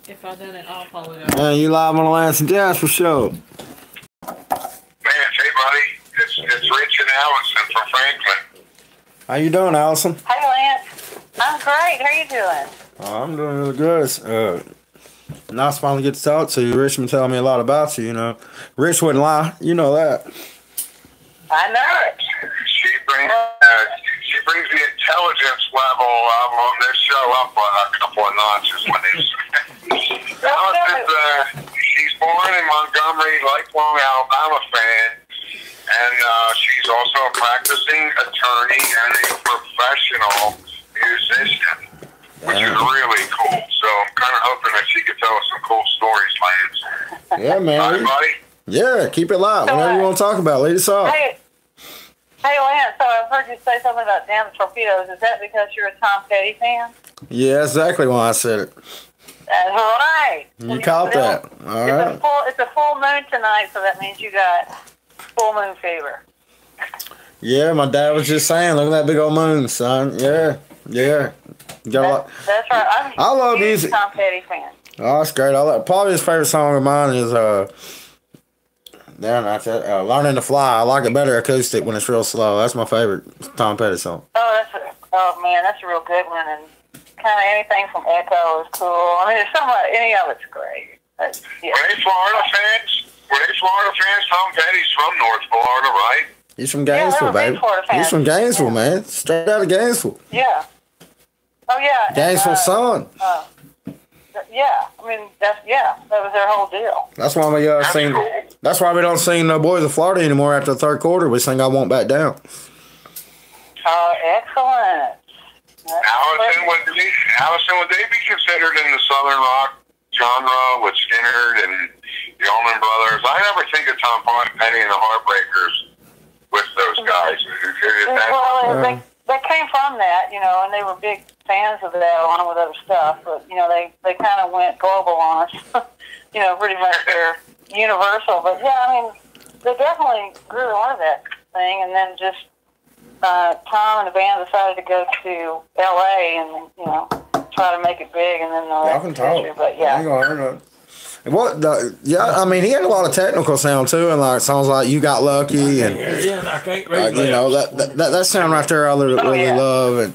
If I didn't, I'll apologize. Man, you live on the Lance and Jasper show. Man, hey buddy, it's Rich and Allison from Franklin. How you doing, Allison? Hey, Lance. I'm great. How you doing? Oh, I'm doing really good. It's, nice finally get to talk to you. Rich been telling me a lot about you, you know. Rich wouldn't lie. You know that. I know it. She brings the intelligence level on this show up a couple of notches when she's born in Montgomery, lifelong Alabama fan, and she's also a practicing attorney and a professional musician, which is really cool. So I'm kind of hoping that she could tell us some cool stories, Lance. Yeah, man. All right, buddy? Yeah, keep it live. Whatever you want to talk about, lead us off. Hey, Lance, so I've heard you say something about damn torpedoes. Is that because you're a Tom Petty fan? Yeah, that's exactly why I said it. That's right. You caught that. All right. It's a full moon tonight, so that means you got full moon fever. Yeah, my dad was just saying, look at that big old moon, son. Yeah. That's right. I love huge music. Tom Petty fan. Oh, that's great. Probably his favorite song of mine is Learning to Fly. I like it better acoustic when it's real slow. That's my favorite Tom Petty song. Oh man, that's a real good one. And kind of anything from Echo is cool. I mean, any of it's great. Yeah. Were they Florida fans? Tom Petty's from North Florida, right? He's from Gainesville, baby. He's from Gainesville, man. Straight out of Gainesville. Yeah. Oh yeah. Gainesville son. Yeah, I mean that was their whole deal. That's why we sing. That's why we don't sing "No Boys of Florida" anymore after the third quarter. We sing "I Won't Back Down." Oh, excellent. Allison, would they be considered in the Southern rock genre with Skinner and the Allman Brothers? I never think of Tom Petty and the Heartbreakers with those guys. Well, they came from that, you know, and they were big fans of that along with other stuff. But, you know, they kind of went global on us. You know, pretty much they're universal. But, yeah, I mean, they definitely grew out of that thing. And then just Tom and the band decided to go to L.A. and, you know, try to make it big. And then I can talk. But, yeah. I ain't gonna hurt I mean, he had a lot of technical sound too, and like songs like "You Got Lucky" and you know that sound right there I really love, and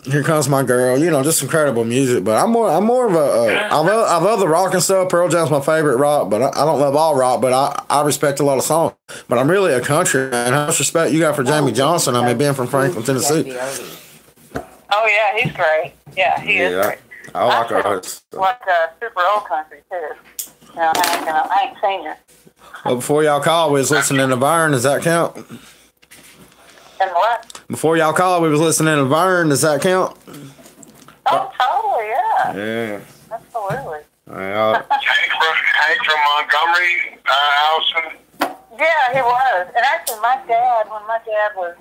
"Here Comes My Girl," you know, just incredible music. But I'm more of a I love the rock and stuff. Pearl Jam's my favorite rock, but I don't love all rock. But I respect a lot of songs. But I'm really a country man. How much respect you got for Jamie Johnson? I mean, being from Franklin, Tennessee. Oh yeah, he's great. Yeah, he is great. I like artists. Like super old country too. You know, Hank Senior. Well, before y'all call, we was listening to Vern. Does that count? And what? Before y'all call, we was listening to Vern. Does that count? Oh, totally, yeah. Yeah. Absolutely. Hank from Montgomery, Allison. Yeah, he was. And actually, when my dad was,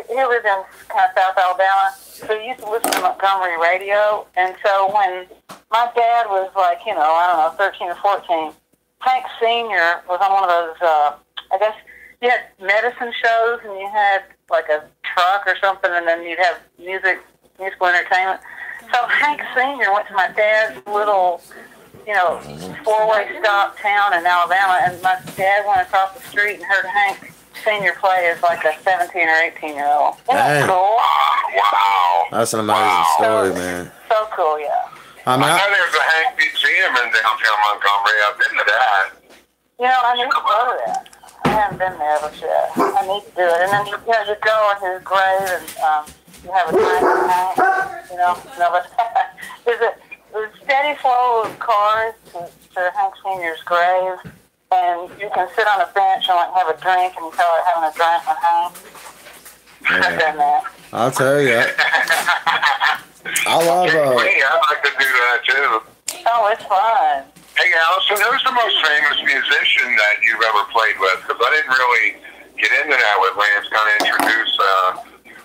he lived in kind of South Alabama, so he used to listen to Montgomery radio. And so when my dad was like, you know, I don't know, 13 or 14, Hank Sr. was on one of those, I guess, you had medicine shows and you had like a truck or something, and then you'd have musical entertainment. So Hank Sr. went to my dad's little, you know, four-way stop town in Alabama, and my dad went across the street and heard Hank Senior play as like a 17 or 18-year-old. Isn't that cool? Wow. That's an amazing story, man. So cool, yeah. I know there's a Hank Museum in downtown Montgomery. I've been to that. You know, I need to go to that. I haven't been there, but I need to do it. And then you go on his grave and you have a drink with Hank. You know, but there's a steady flow of cars to Hank Senior's grave. And you can sit on a bench and like have a drink and tell it having a drink with Hank. I've done that. I'll tell you. I love I'd like to do that too. Oh, it's fun. Hey, Allison, who's the most famous musician that you've ever played with? Because I didn't really get into that with Lance. Kind of introduce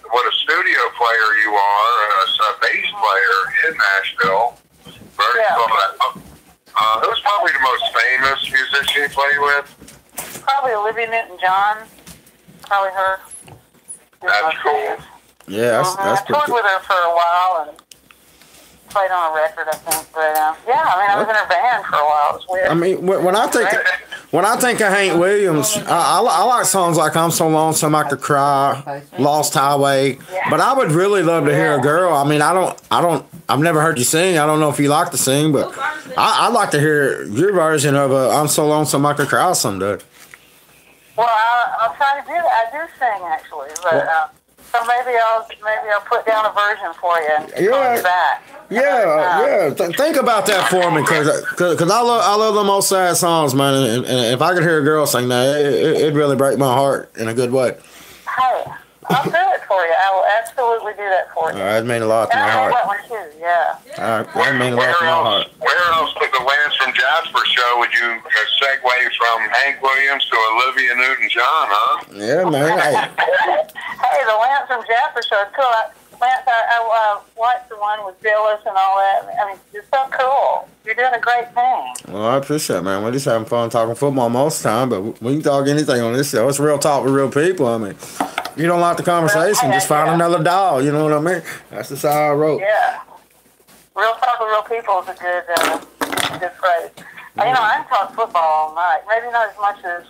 what a studio player you are, a bass player in Nashville. Very cool. Who's probably the most famous musician you play with? Probably Olivia Newton-John. Probably her. That's cool. Yeah, that's I toured with her for a while, and played on a record, I think. But yeah, I mean, I was in her band for a while. It was weird. I mean, when I think of Hank Williams, I like songs like "I'm So Lonesome I Could Cry," "Lost Highway." Yeah. But I would really love to hear a girl. I mean, I've never heard you sing. I don't know if you like to sing, but I'd like to hear your version of "I'm So Lonesome I Could Cry" someday. Well, I'll try to do that. I do sing actually, but so maybe I'll put down a version for you and call you back. Yeah. Think about that for me, cause I love the most sad songs, man. And if I could hear a girl sing that, it'd really break my heart in a good way. Hey, I'll do it for you. I will absolutely do that for you. That mean a lot to my heart. That one too, yeah. That mean a lot to my heart. Where else with the Lance from Jasper show would you segue from Hank Williams to Olivia Newton-John, huh? Yeah, man. Hey, the Lance from Jasper show is cool. Lance, I watched the one with Phyllis and all that. I mean, it's so cool. You're doing a great thing. Well, I appreciate it, man. We're just having fun talking football most of the time, but we can talk anything on this show. It's real talk with real people. I mean, if you don't like the conversation, just find another dial. You know what I mean? That's just how I wrote. Yeah. Real talk with real people is a good phrase. You know, I can talk football all night. Maybe not as much as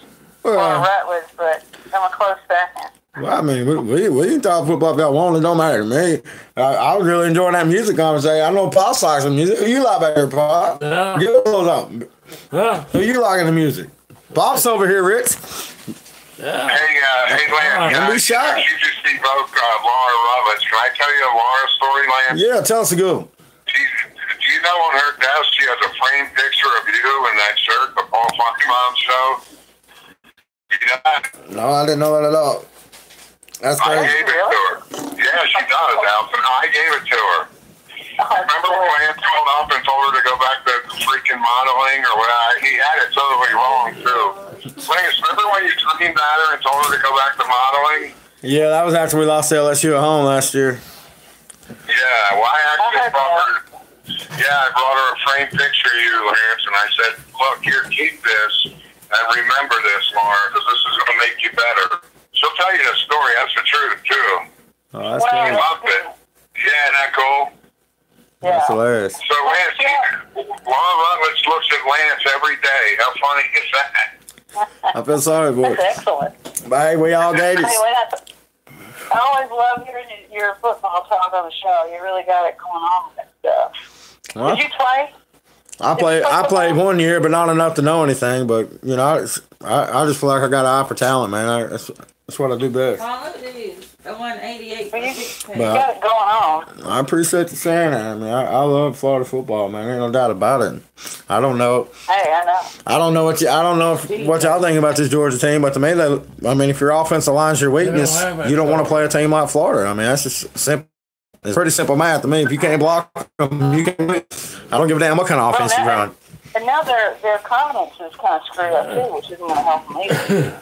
Warren Rutledge, but I'm a close second. Well, I mean, we can talk football if y'all want. It don't matter to me. I was really enjoying that music conversation. I know Pop likes the music. Who you like back here, Pop? Yeah. Give those up. Yeah. Who you liking the music? Pop's over here, Rich. Yeah. Hey, Lance. Don't be shy. You just evoked Laura Rutledge. Can I tell you a Laura story, Lance? Yeah, tell us a good one. Do you know on her desk she has a framed picture of you in that shirt, the Paul Finebaum show? You know that? No, I didn't know that at all. That's crazy. I gave it to her. Yeah, she does, Alvin. I gave it to her. Remember when Lance called up and told her to go back to freaking modeling or whatever? He had it totally wrong, too. Lance, remember when you screamed at her and told her to go back to modeling? Yeah, that was after we lost to LSU at home last year. Yeah, well, I actually brought her. Yeah, I brought her a framed picture of you, Lance, and I said, look, here, keep this, and remember this, Laura, because this is going to make you better. She'll tell you the story. That's the truth, too. Oh, that's I cool. loved it. Yeah, isn't that cool? Yeah. That's hilarious. So, Lance, Laura Rutledge looks at Lance every day. How funny is that? I feel sorry, boy. That's excellent. But hey, we all Gators. Anyway, I always love hearing your football talk on the show. You really got it going on with that stuff. Well, Did you play? I played 1 year, but not enough to know anything. But you know, I just feel like I got an eye for talent, man. That's what I do best. Oh, look at these. I won 88. Well, you got it going on. I appreciate you saying that. I mean, I love Florida football, man. Ain't no doubt about it. I don't know. Hey, I know. I don't know what y'all think about this Georgia team, but to me, I mean, if your offensive line's your weakness, you don't want to play a team like Florida. I mean, that's just simple. It's pretty simple math to me. If you can't block them, you can't win. I don't give a damn what kind of offense you run. And now their confidence is kind of screwed up too, which isn't going to help them either.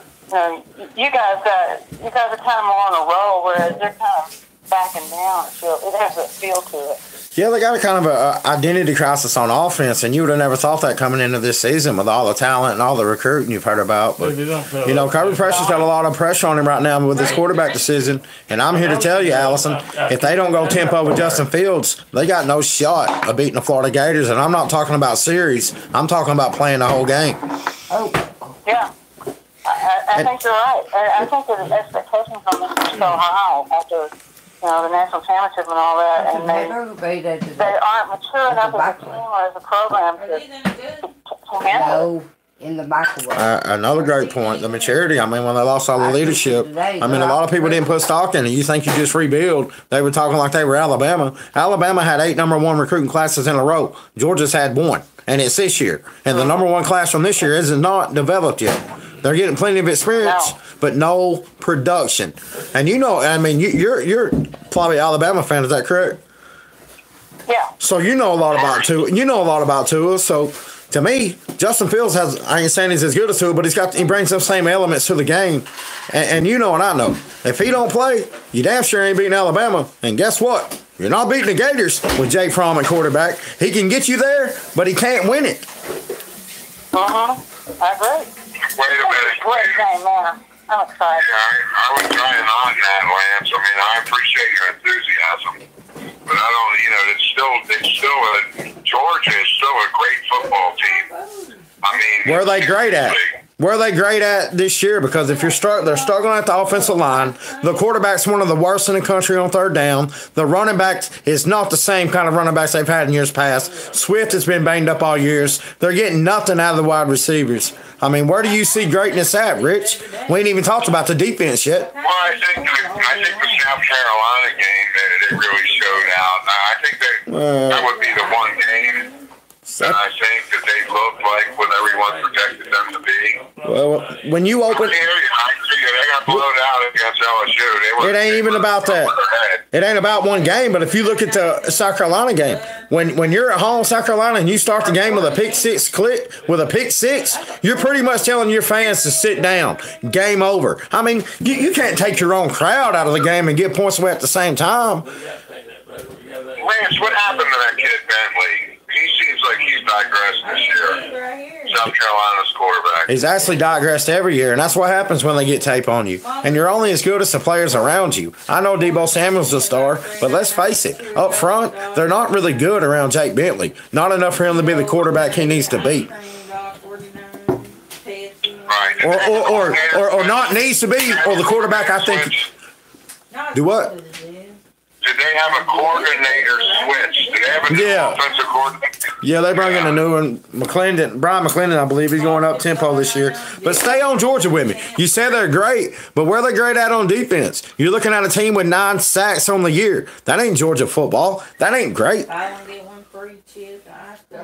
You guys are kind of more on a roll, whereas they're kind of backing down. It has a feel to it. Yeah, they got a kind of a identity crisis on offense, and you would have never thought that coming into this season with all the talent and all the recruiting you've heard about. But, you know, Kirby Preston's got a lot of pressure on him right now with his quarterback decision, and I'm here to tell you, Allison, if they don't go tempo with Justin Fields, they got no shot of beating the Florida Gators, and I'm not talking about series. I'm talking about playing the whole game. Oh, yeah. I think you're right. I think that the expectations on them are so high after the national championship and all that, and they aren't mature enough as a team or as a program to handle it. In the microwave. Another great point, the maturity. I mean, when they lost all the leadership, I mean, a lot of people didn't put stock in it. You think you just rebuild. They were talking like they were Alabama. Alabama had 8 number 1 recruiting classes in a row. Georgia's had 1, and it's this year. And the number 1 class from this year is not developed yet. They're getting plenty of experience, but no production. And you know, I mean, you're probably an Alabama fan. Is that correct? Yeah. So you know a lot about Tua. You know a lot about Tua. So to me, Justin Fields has. I ain't saying he's as good as Tua, but he brings those same elements to the game. And you know, and I know, if he don't play, you damn sure ain't beating Alabama. And guess what? You're not beating the Gators with Jake Fromm at quarterback. He can get you there, but he can't win it. I agree. Wait a minute. Great game, man. I'm excited. Yeah, I was trying on that, Lance. I mean, I appreciate your enthusiasm. But I don't, Georgia is still a great football team. I mean, where are they great at? Where are they great at this year? Because if they're struggling at the offensive line, the quarterback's one of the worst in the country on third down. The running back is not the same kind of running backs they've had in years past. Swift has been banged up all years. They're getting nothing out of the wide receivers. I mean, where do you see greatness at, Rich? We ain't even talked about the defense yet. Well, I think the South Carolina game that it really showed out. I think that would be the one game. And I think that they looked like what everyone projected them to be. Well, when you open, they got blown out against LSU. It ain't even about that. It ain't about one game. But if you look at the South Carolina game, when you're at home, South Carolina, and you start the game with a pick six, you're pretty much telling your fans to sit down. Game over. I mean, you can't take your own crowd out of the game and get points away at the same time. Lance, what happened to that kid Bentley? He seems like he's digressed this year. South Carolina's quarterback. He's actually digressed every year, and that's what happens when they get tape on you. And you're only as good as the players around you. I know Deebo Samuel's a star, but let's face it, up front, they're not really good around Jake Bentley. Not enough for him to be the quarterback he needs to be. Right. Or not needs to be, or the quarterback I think. Do what? Did they have a coordinator switch? Did they have a new offensive coordinator? Yeah, they bring in a new one. Brian McClendon, I believe, he's going up tempo this year. But stay on Georgia with me. You said they're great, but where are they great at on defense? You're looking at a team with 9 sacks on the year. That ain't Georgia football. That ain't great. I don't get one for each kid. Yeah, I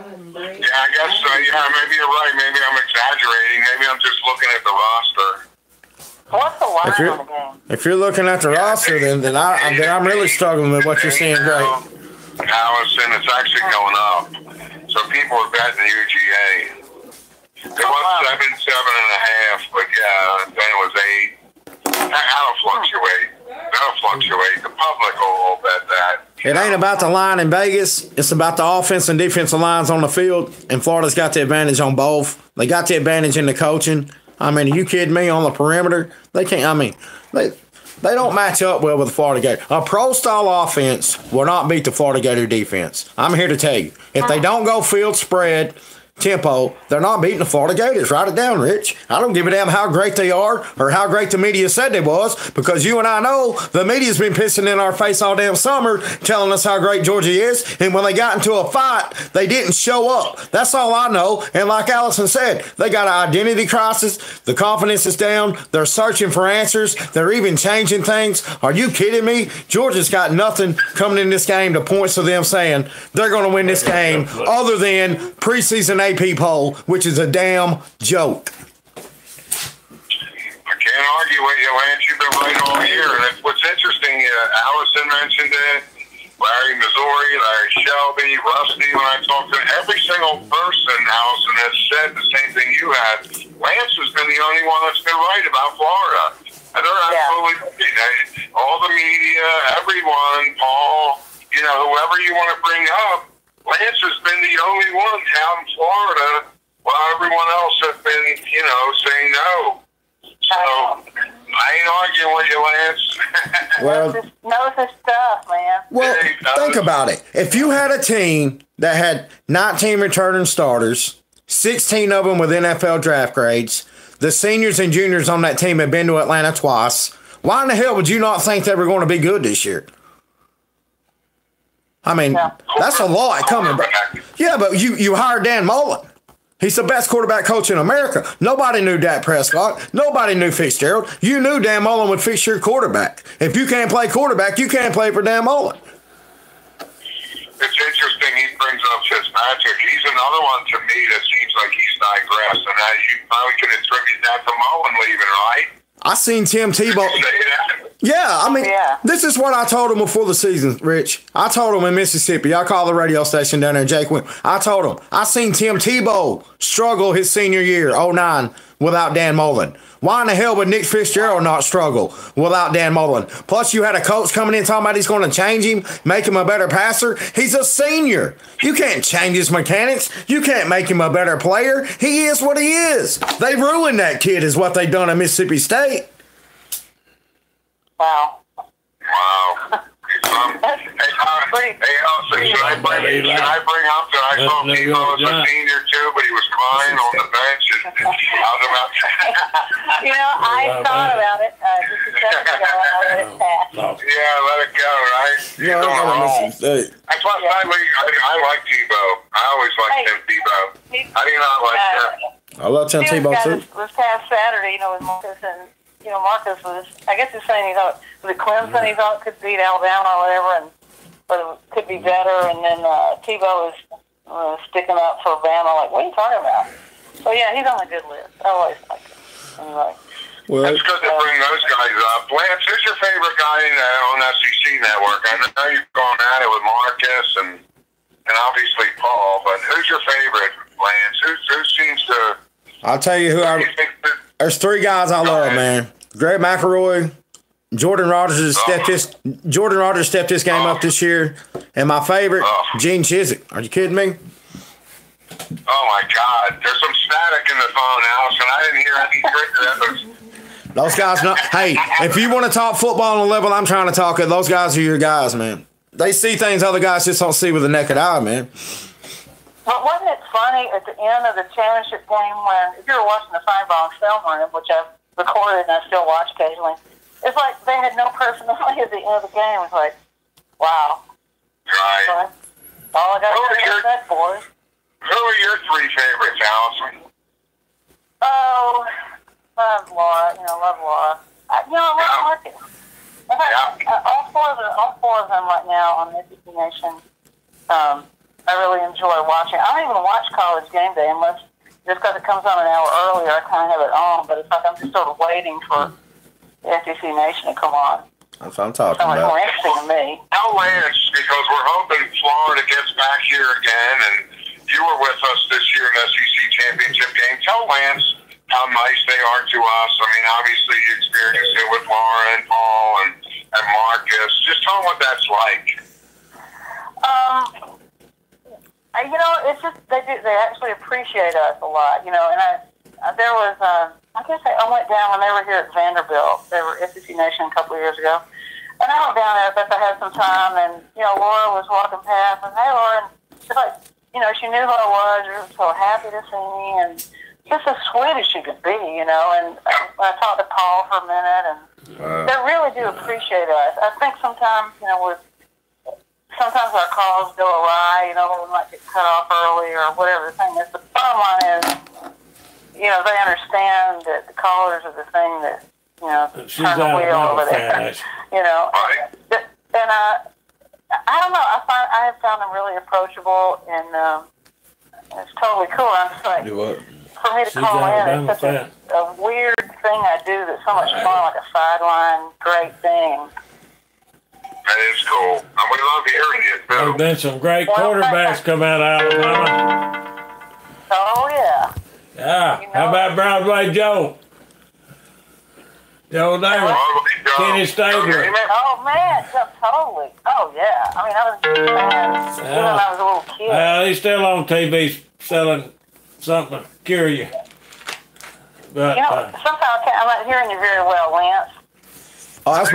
guess so. Yeah, maybe you're right. Maybe I'm exaggerating. Maybe I'm just looking at the roster. What's the line on the game? If you're looking at the roster, then I'm really struggling with what you're seeing. Great. Allison, it's actually going up. So people are betting the UGA. It was 7.5, but yeah, then it was 8. That'll fluctuate. The public will bet that. It ain't about the line in Vegas. It's about the offense and defensive lines on the field. And Florida's got the advantage on both. They got the advantage in the coaching. I mean, are you kidding me? On the perimeter, they can't. I mean, they don't match up well with the Florida Gator. A pro-style offense will not beat the Florida Gator defense. I'm here to tell you. If they don't go field spread, tempo, they're not beating the Florida Gators. Write it down, Rich. I don't give a damn how great they are or how great the media said they was, because you and I know the media's been pissing in our face all damn summer telling us how great Georgia is, and when they got into a fight, they didn't show up. That's all I know. And like Allison said, they got an identity crisis. The confidence is down. They're searching for answers. They're even changing things. Are you kidding me? Georgia's got nothing coming in this game to point to them saying they're going to win this game other than preseason AP poll, which is a damn joke. I can't argue with you, Lance. You've been right all year. And what's interesting, Allison mentioned it, Larry Missouri, Larry Shelby, Rusty, when I talked to every single person, Allison has said the same thing you had. Lance has been the only one that's been right about Florida. And they're absolutely, all the media, everyone, Paul, whoever you want to bring up, Lance has been the only one out in Florida while everyone else has been, saying no. So, I ain't arguing with you, Lance. Well, knows his stuff, man. Well, think about it. If you had a team that had 19 returning starters, 16 of them with NFL draft grades, the seniors and juniors on that team had been to Atlanta twice, why in the hell would you not think they were going to be good this year? I mean, that's a lot coming back. Yeah, but you hired Dan Mullen. He's the best quarterback coach in America. Nobody knew Dak Prescott. Nobody knew Fitzgerald. You knew Dan Mullen would fix your quarterback. If you can't play quarterback, you can't play for Dan Mullen. It's interesting he brings up Fitzpatrick. He's another one to me that seems like he's digressed, and you probably can attribute that to Mullen leaving, right? I seen Tim Tebow. Yeah, I mean, This is what I told him before the season, Rich. I told him in Mississippi. I called the radio station down there, Jake Wynn. I told him, I seen Tim Tebow struggle his senior year, 2009, without Dan Mullen. Why in the hell would Nick Fitzgerald not struggle without Dan Mullen? Plus, you had a coach coming in talking about he's going to change him, make him a better passer. He's a senior. You can't change his mechanics. You can't make him a better player. He is what he is. They ruined that kid is what they done at Mississippi State. Wow. Yeah, Should I bring up that I saw Tebow as a senior too, but he was crying on the bench? I thought about it just a second ago. I let it pass. Yeah, let it go, right? Yeah, That's why I like Tebow. I always liked Tim Tebow. How do you not like him? I love Tim Tebow too. This past Saturday, with Marcus, and Marcus was, I guess he's saying he thought, was it Clemson he thought could beat Alabama or whatever, but it could be better, and then Tebow was sticking up for Bama, like, what are you talking about? So yeah, he's on a good list. I always liked him. Anyway. Well, it's good to bring those guys up. Lance, who's your favorite guy on SEC Network? I know you've gone at it with Marcus and obviously Paul, but who's your favorite, Lance? Who seems to... I'll tell you there's three guys I love, man. Greg McElroy, Jordan Rogers stepped this game up this year, and my favorite, Gene Chizik. Are you kidding me? Oh my God! There's some static in the phone, Alice, and I didn't hear any. Those guys, hey, if you want to talk football on the level I'm trying to talk at, those guys are your guys, man. They see things other guys just don't see with the naked eye, man. But wasn't it funny at the end of the championship game when, if you were watching the Finebaum film room, which I've recorded and I still watch occasionally, it's like they had no personality at the end of the game. It was like, wow. Right. So all I got to say is that, boys. Who are your three favorites, Allison? Oh, love Laura. Love Laura. I love Marcus. All four of them right now on the SEC Nation. I really enjoy watching. I don't even watch College Game Day unless just because it comes on an hour earlier. I kind of have it on, but it's like I'm just sort of waiting for the SEC Nation to come on. That's what I'm talking about. More interesting to me. Tell Lance, because we're hoping Florida gets back here again, and you were with us this year in the SEC Championship game. Tell Lance how nice they are to us. I mean, obviously you experienced it with Laura and Paul and Marcus. Just tell them what that's like. It's just they actually appreciate us a lot, and there was I went down when they were here at Vanderbilt. They were SEC Nation a couple of years ago, and I went down there because I had some time, and Laura was walking past, and hey Laura, and she's like, she knew who I was. She was so happy to see me, and just as sweet as she could be, and I talked to Paul for a minute, and they really do appreciate us. I think sometimes sometimes our calls go awry, we might get cut off early or whatever the thing is. The bottom line is, they understand that the callers are the thing that, turn the wheel over there. And I don't know. I have found them really approachable, and it's totally cool. I'm just like, for me to call in, it's such a weird thing I do that's so much fun, like a sideline, great thing. That is cool. And we love hearing you, too. There's been some great quarterbacks come out of Alabama. Oh, yeah. Yeah. How about Broadway Joe? Joe Davis. Kenny Stabler. Oh, man. Totally. Oh, yeah. I mean, I was a big fan even when I was a little kid. Well, he's still on TV selling something to cure you. But, sometimes I'm not hearing you very well, Lance. Oh, that's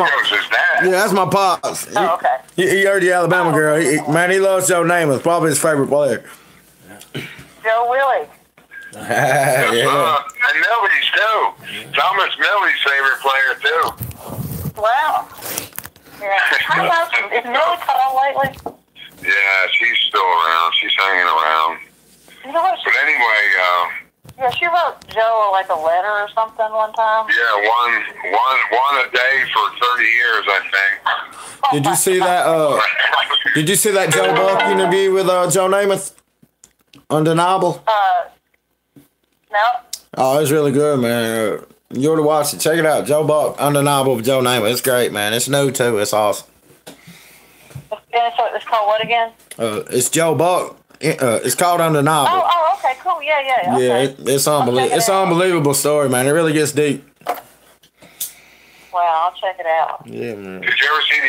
that's my pops. Oh, okay. He heard the Alabama girl. He loves Joe Namath. Probably his favorite player. Joe Willie. Yeah. And Millie's too. Thomas Millie's favorite player too. Wow. Yeah. Is Millie tall lately? Yeah, she's still around. She's hanging around. But anyway, yeah, she wrote Joe like a letter or something one time. Yeah, one a day for 30 years, I think. Did you see that? Did you see that Joe Buck interview with Joe Namath? Undeniable. No. Oh, it was really good, man. You ought to watch it. Check it out. Joe Buck, Undeniable with Joe Namath. It's great, man. It's new too. It's awesome. And so it's called what again? It's Joe Buck. It's called Undeniable. Oh, okay, cool. Yeah. Okay. Yeah, it's unbelievable. It's an unbelievable story, man. It really gets deep. Wow, I'll check it out. Yeah, man. Did you ever see the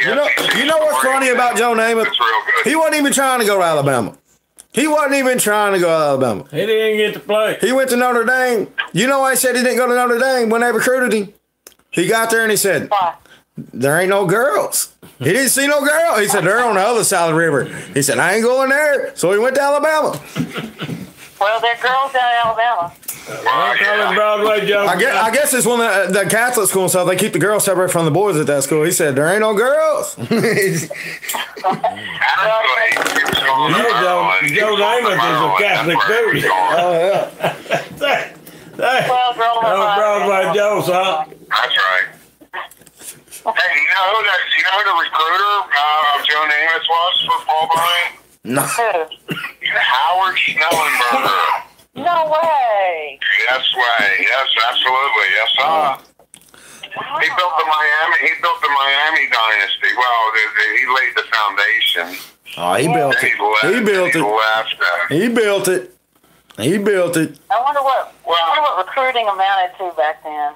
You know what's funny about Joe Namath? It's real good. He wasn't even trying to go to Alabama. He wasn't even trying to go to Alabama. He didn't get to play. He went to Notre Dame. You know why he said he didn't go to Notre Dame when they recruited him? He got there and he said, Why? there ain't no girls. He didn't see no girl. He said, they're on the other side of the river. He said, I ain't going there. So he went to Alabama. Well, there are girls down in Alabama. Broadway Joe. I guess it's one of the Catholic school and stuff. They keep the girls separate from the boys at that school. He said, there ain't no girls. Joe Namath is a Catholic too. Oh, yeah. Well, Broadway Joe, son. That's right. Hey, you know who the recruiter of Joe Namath was for Paul Bryant? No. Howard Schnellenberger. No way. Yes, absolutely. Yes, sir. He built the Miami dynasty. Well, he laid the foundation. Oh, he built it. He built it. He built it. I wonder what recruiting amounted to back then.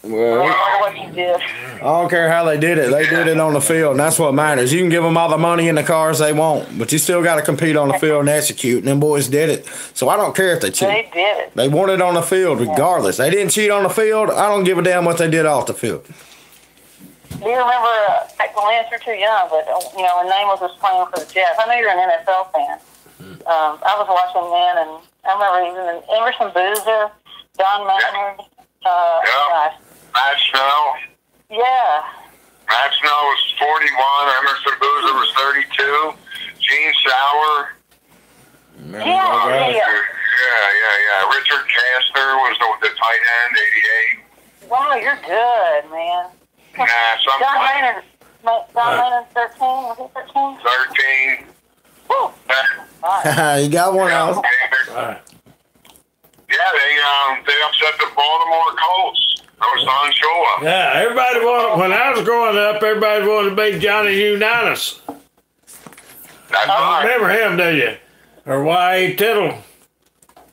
Well, I wonder what you did. I don't care how they did it. They did it on the field, and that's what matters. You can give them all the money and the cars they want, but you still got to compete on the field and execute, and them boys did it. So I don't care if they cheat. They did it. They won it on the field regardless. They didn't cheat on the field. I don't give a damn what they did off the field. Do you remember, Lance, you're too young, but, when Namath was playing for the Jets, I know you're an NFL fan. I was watching then, and I remember even Emerson Boozer, Don Maynard, gosh. Matt Snow. Yeah. Matt Snow was 41. Emerson Boozer was 32. Gene Sauer. Yeah. Richard Castor was the tight end, 88. Wow, you're good, man. Don Maynard, 13. Was he 13? 13. Woo. You got one else. Yeah, they upset the Baltimore Colts. I was on shore. Yeah, everybody wanted, when I was growing up, everybody wanted to be Johnny Unitas. That's right. Remember him, do you? Or Y.A. Tittle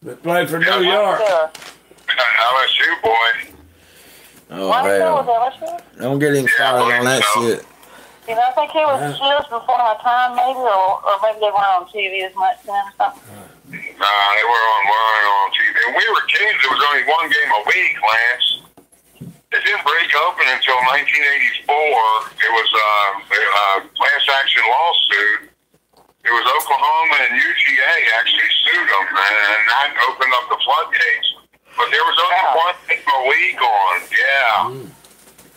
that played for New York. LSU boy. Oh, hell. Don't get him started on that shit. I think he was just before my time, maybe, or maybe they weren't on TV as much then or something. Nah, they were on TV. And we were kids. It was only one game a week, Lance. It didn't break open until 1984. It was a class action lawsuit. It was Oklahoma and UGA actually sued them, and that opened up the floodgates. But there was only one game a week on. Yeah.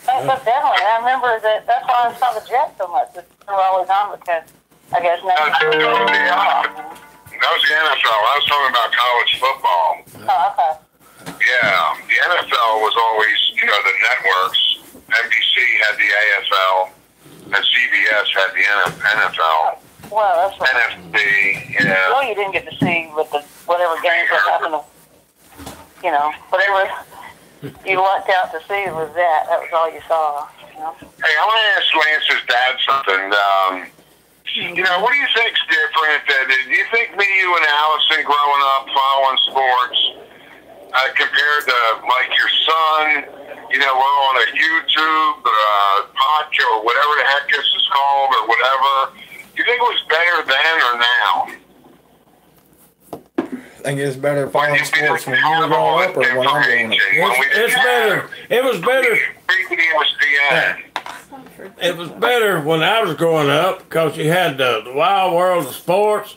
But definitely, I remember that's why I saw the Jets so much. They were always on because I guess now. That was the NFL. I was talking about college football. Oh, okay. Yeah, the NFL was always, the networks. NBC had the AFL, and CBS had the NFL. Well, that's right. NFC, yeah. Well, you didn't get to see whatever games were happening. Whatever you lucked out to see was that. That was all you saw. Hey, I want to ask Lance's dad something. What do you think's different? Do you think me, you, and Allison growing up following sports compared to like your son? We're on a YouTube podcast or whatever the heck this is called or whatever. Do you think it was better then or now? I think it's better following sports when you were growing up or when I'm growing up. It's better. It was better. It was better when I was growing up because you had the Wild World of Sports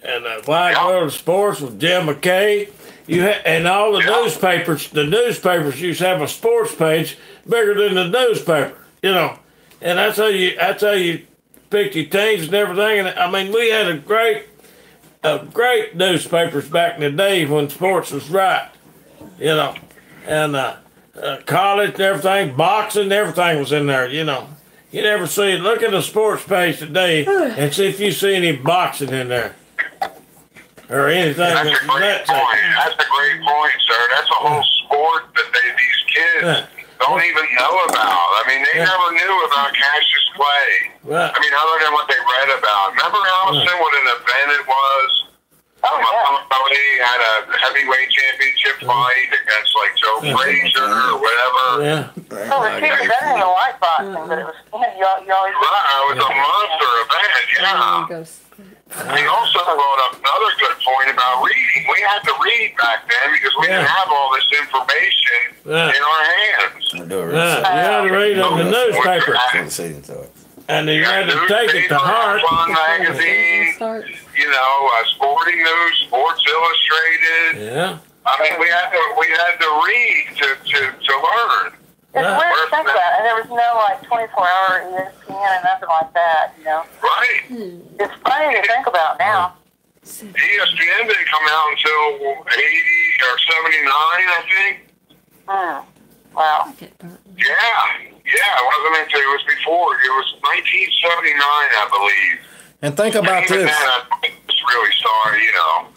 and the Wide World of Sports with Jim McKay. And all the newspapers. The newspapers used to have a sports page bigger than the newspaper. And that's how you picked your teams and everything. And I mean, we had a great newspapers back in the day when sports was right. And college and everything, boxing, everything was in there. You never see. Look at the sports page today and see if you see any boxing in there. Or anything. That's a great point. That's a great point, sir. That's a whole sport that these kids don't even know about. I mean, they never knew about Cassius Clay. I mean, other than what they read about. Remember, Allison, what an event it was? He had a heavyweight championship fight against like Joe Frazier or whatever. Yeah. Oh, the people that didn't even like boxing, but it was you always. It was a monster event. Yeah. He also brought up another good point about reading. We had to read back then because we didn't have all this information in our hands. do it. You had to read in the newspaper. And you had to take it to heart. Fun magazine, Sporting News, Sports Illustrated. Yeah. I mean, we had to read to learn. It's weird to think about it. And there was no 24-hour ESPN and nothing like that, Right. It's funny to think about now. ESPN didn't come out until 80 or 79, I think. Wow. Yeah, it wasn't until it was before. It was 1979, I believe. And think about Even this. then, I was really sorry,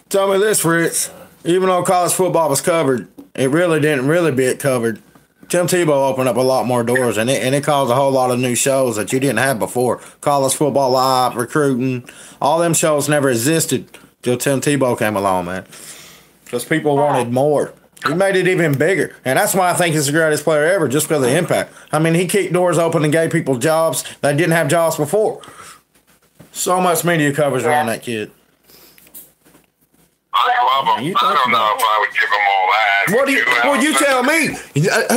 Tell me this, Rich. Even though college football was covered, it really didn't get covered. Tim Tebow opened up a lot more doors, and it caused a whole lot of new shows that you didn't have before. College Football Live, recruiting, all them shows never existed till Tim Tebow came along, man. Because people wanted more. He made it even bigger. And that's why I think he's the greatest player ever, just because of the impact. I mean, he kicked doors open and gave people jobs that didn't have jobs before. So much media coverage around that kid. I love him. I don't know if I would give him all that. Well, you tell me.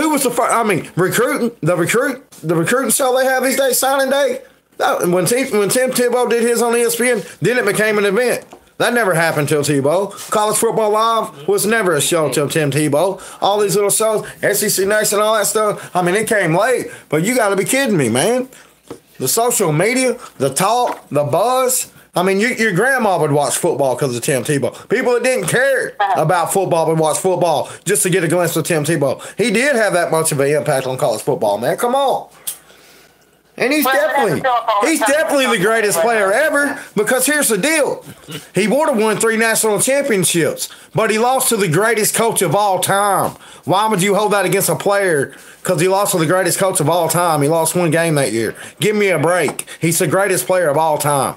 Who was the first? I mean, the recruiting show they have these days, signing day. When Tim Tebow did his on ESPN, then it became an event. That never happened till Tebow. College Football Live was never a show till Tim Tebow. All these little shows, SEC Next and all that stuff. I mean, it came late, but you got to be kidding me, man. The social media, the talk, the buzz. I mean, your grandma would watch football because of Tim Tebow. People that didn't care about football would watch football just to get a glimpse of Tim Tebow. He did have that much of an impact on college football, man. Come on. And he's definitely the greatest player ever, because here's the deal. He would have won 3 national championships, but he lost to the greatest coach of all time. Why would you hold that against a player? Because he lost to the greatest coach of all time. He lost 1 game that year. Give me a break. He's the greatest player of all time.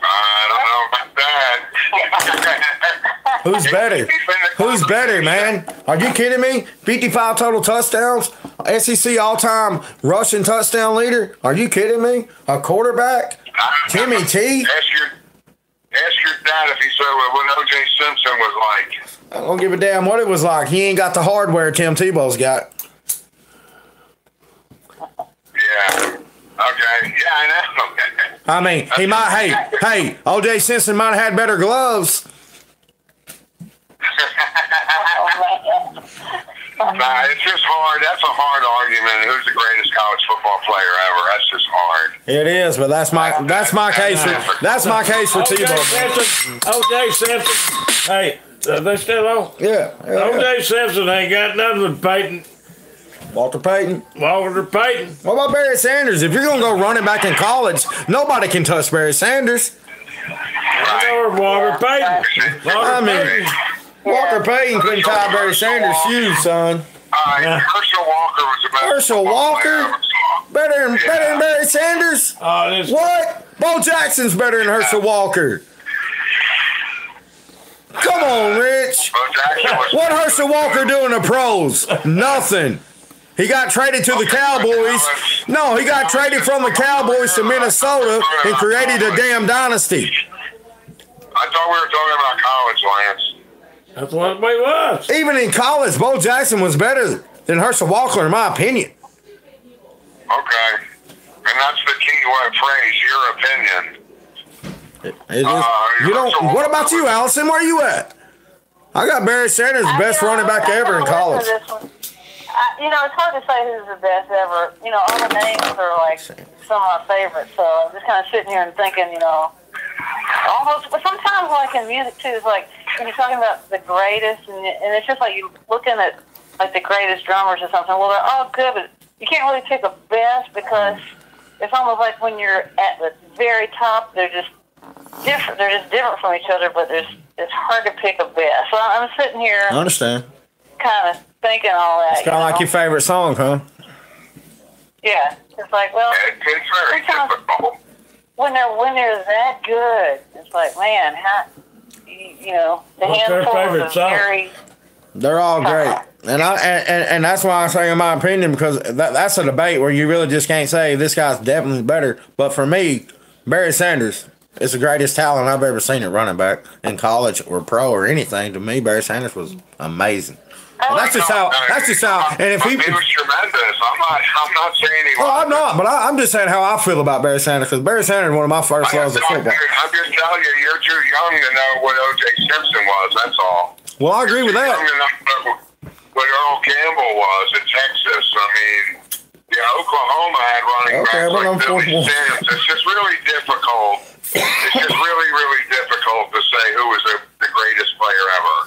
I don't know about that. Who's better? Who's better, man? Are you kidding me? 55 total touchdowns? SEC all-time rushing touchdown leader? Are you kidding me? A quarterback? Timmy T? Ask your dad if he saw what O.J. Simpson was like. I don't give a damn what it was like. He ain't got the hardware Tim Tebow's got. Yeah. Okay. Yeah, I know. I mean, he might, hey, O.J. Simpson might have had better gloves. Nah, it's just hard. That's a hard argument. Who's the greatest college football player ever? That's just hard. It is, but that's my case for Tebow. O.J. Simpson. Hey, they still on? Yeah. O.J. Simpson ain't got nothing with Peyton. Walter Payton. What about Barry Sanders? If you're going to go running back in college, nobody can touch Barry Sanders. Or Walter Payton. Walter Payton couldn't tie Barry Sanders' shoes, son. Herschel Walker was the best. Herschel Walker? Better than Barry Sanders? What? Bo Jackson's better than Herschel Walker. Come on, Rich. What Herschel Walker do in the pros? Nothing. He got traded to the Cowboys. No, he got traded from the Cowboys to Minnesota and created a damn dynasty. I thought we were talking about college, Lance. That's what we was. Even in college, Bo Jackson was better than Herschel Walker, in my opinion. Okay. And that's the key phrase, your opinion. You don't. What about you, Allison? Where are you at? I got Barry Sanders, the best running back ever in college. It's hard to say who's the best ever. All the names are like some of my favorites. So I'm just kind of sitting here and thinking, almost. But sometimes, like in music too, it's like when you're talking about the greatest, and it's just like you looking at like the greatest drummers or something. Well, they're all good, but you can't really pick a best because it's almost like when you're at the very top, they're just different. They're just different from each other, but it's hard to pick a best. So I'm sitting here. I understand. Kind of thinking all that. It's kind of like your favorite song, huh? Yeah. It's like, well, it's very difficult. When they're that good, it's like, man, how, the handfuls of very. They're all great, and that's why I say, in my opinion, because that's a debate where you really just can't say this guy's definitely better. But for me, Barry Sanders is the greatest talent I've ever seen at running back in college or pro or anything. To me, Barry Sanders was amazing. That's just how. And if he was tremendous. I'm not saying he was. Oh, I'm not. But I'm just saying how I feel about Barry Sanders, because Barry Sanders is one of my first loves of football. I'm just telling you, you're too young to know what O.J. Simpson was. That's all. Well, I agree with that. Young enough to know what Earl Campbell was in Texas. I mean, Oklahoma had running backs like Billy Sims. It's just really difficult. It's just really, really difficult to say who was the greatest player ever.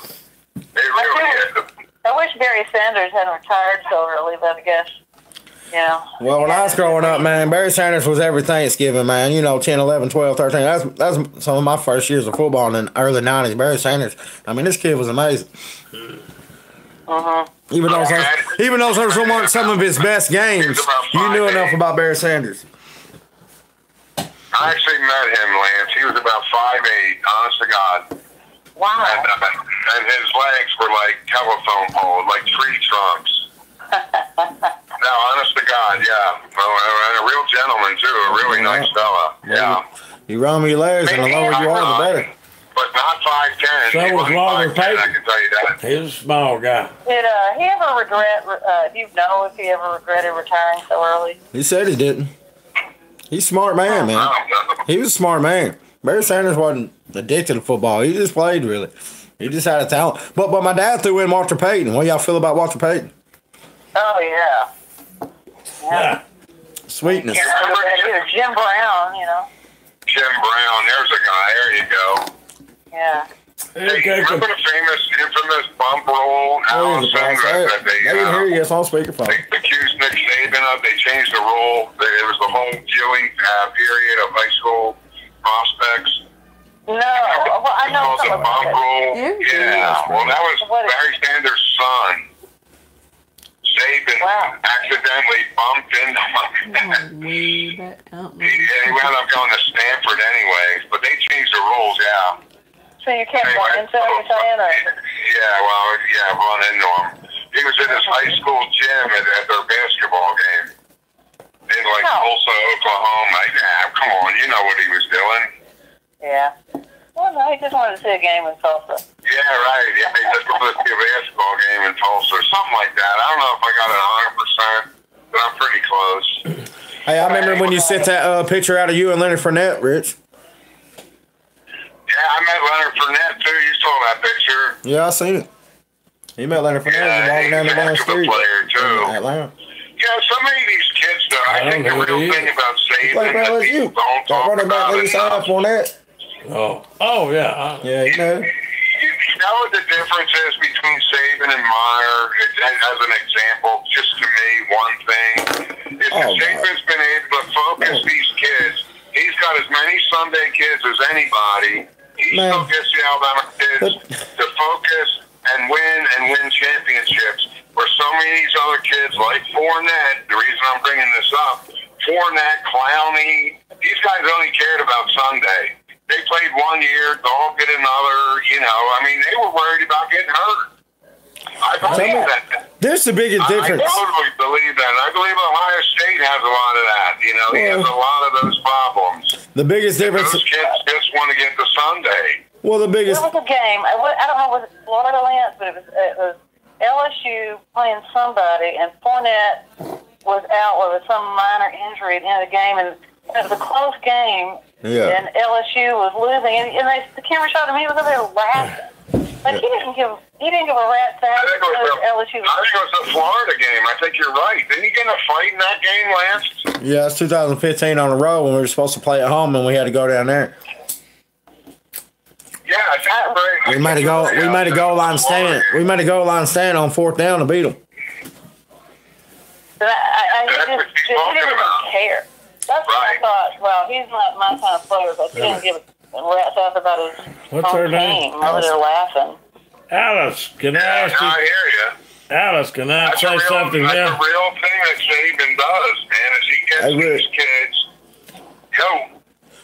It really is. I wish Barry Sanders hadn't retired so early, but I guess, Well, when I was growing up, man, Barry Sanders was every Thanksgiving, man. 10, 11, 12, 13. That's some of my first years of football in the early 90s. Barry Sanders, I mean, this kid was amazing. Even though those weren't some of his best games, you knew enough about Barry Sanders. I actually met him, Lance. He was about 5'8", honest to God. wow. And his legs were like telephone poles, like tree trunks. No, honest to God, yeah. And a real gentleman, too. A really nice fella. Yeah. You run me your legs, and the lower you are, the better. But not 5'10". So was Walter Payton. I can tell you that. He was a small guy. Did he ever regret, do you know if he ever regretted retiring so early? He said he didn't. He's a smart man, man. He was a smart man. Barry Sanders wasn't addicted to football. He just played, really. He just had a talent. But my dad threw in Walter Payton. What do y'all feel about Walter Payton? Oh, yeah. Yeah. Sweetness. Jim Brown, Jim Brown, there's a guy. There you go. Yeah. Hey, remember the infamous bump roll? They didn't hear you. It's on speakerphone. They accused Nick Saban of. They changed the rule. It was the whole viewing period of high school prospects. No, well, I know something about bump rule. Yeah, well, that was Barry Sanders' son. Saban accidentally bumped into him. He wound up going to Stanford anyways, but they changed the rules, yeah. So you can't run into him, you're saying? Run into him. He was in his high school gym at their basketball game in Tulsa, Oklahoma. Yeah, come on, you know what he was doing. Yeah. Well, no, he just wanted to see a game in Tulsa. Yeah, right. Yeah, he just wanted to see a basketball game in Tulsa or something like that. I don't know if I got it 100%, but I'm pretty close. Hey, I remember when you sent that picture out of you and Leonard Fournette, Rich. Yeah, I met Leonard Fournette, too. You saw that picture. Yeah, I seen it. You met Leonard Fournette walking down the damn street. Player, too. Atlanta. Yeah, so many of these kids, though, I think the real thing about Saban that people don't talk about enough. Oh, yeah. Yeah, you know. You know what the difference is between Saban and Meyer, as an example, just to me, one thing, is that Saban's been able to focus these kids. He's got as many Sunday kids as anybody. He still gets the Alabama kids to focus and win championships. Where so many of these other kids, like Fournette, the reason I'm bringing this up, Fournette, Clowney, these guys only cared about Sunday. They played 1 year, they'll get another, I mean, they were worried about getting hurt. I believe that. There's the biggest difference. I totally believe that. And I believe Ohio State has a lot of that. He has a lot of those problems. The biggest difference. Those kids just want to get to Sunday. Well, the biggest. There was a game. I don't know, was it Florida Lance, but it was LSU playing somebody, and Fournette was out with some minor injury at the end of the game, and it was a close game. Yeah. And LSU was losing, and the camera shot him. He was over there laughing. But he didn't give a rat's ass. I think it was a Florida game. I think you're right. Didn't he get in a fight in that game, Lance? Yeah, it's 2015 on the road when we were supposed to play at home, and we had to go down there. Yeah, I think you're right. We made a goal line stand. We made a goal line stand on 4th down to beat them. But he didn't really care. That's what I thought. Well, he's not my kind of player, but he didn't give a rat's ass about his What's her name? Over there laughing. Alice, can I ask you? I hear you. Alice, can I say something here? That's a real thing that Saban does, man, is he gets these kids.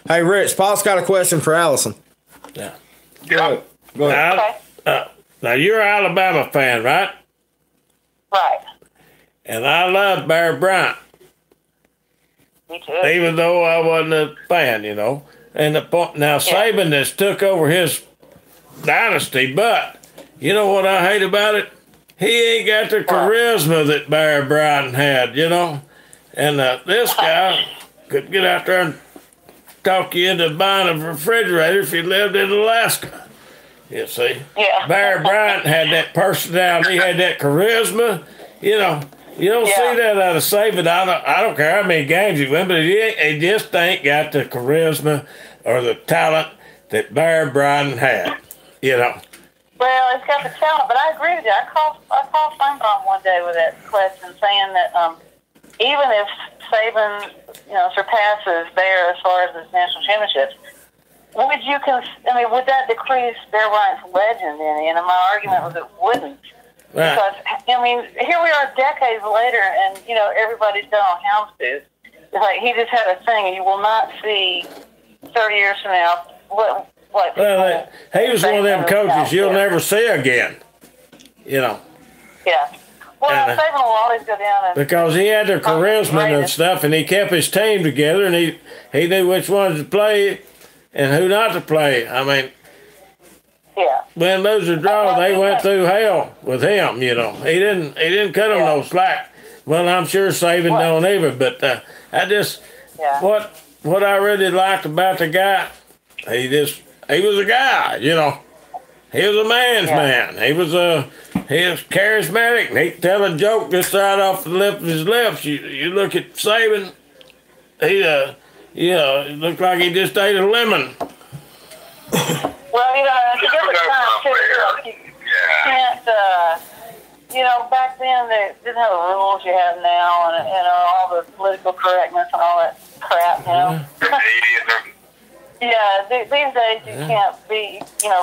Hey, Rich, Paul's got a question for Allison. Yeah. Go ahead. Now, you're an Alabama fan, right? Right. And I love Bear Bryant. Me too. Even though I wasn't a fan, And now Saban has took over his dynasty, but you know what I hate about it? he ain't got the charisma that Barry Bryant had, you know. And this guy could get out there and talk you into buying a refrigerator if you lived in Alaska. You see, Barry Bryant had that personality, he had that charisma. You know, you don't see that out of Saban. I don't care how many games he win, but he just ain't got the charisma or the talent that Barry Bryant had. You know. Well, he's got the talent, but I agree with you. I called Finebaum one day with that question, saying that even if Saban, surpasses Bear as far as his national championships, would that decrease Bear Bryant's legend any? And my argument was it wouldn't. Right. Because, here we are decades later, and, everybody's done on houndstooth. It's like he just had a thing, and you will not see 30 years from now he was one of them coaches you'll never see again. Yeah. Well, Saban will always go down. Because he had the charisma and stuff, and he kept his team together, and he knew which ones to play and who not to play. Win, lose, or draw, they went through hell with him. He didn't cut them no slack. Well, I'm sure Saban don't either, but what I really liked about the guy, he was a guy. He was a man's man. He was charismatic, and he could tell a joke just right off the lip of his lips. You look at Saban, it looked like he just ate a lemon. Well, to give it time, too, you can't, back then they didn't have the rules you have now, and all the political correctness and all that crap, these days you can't be,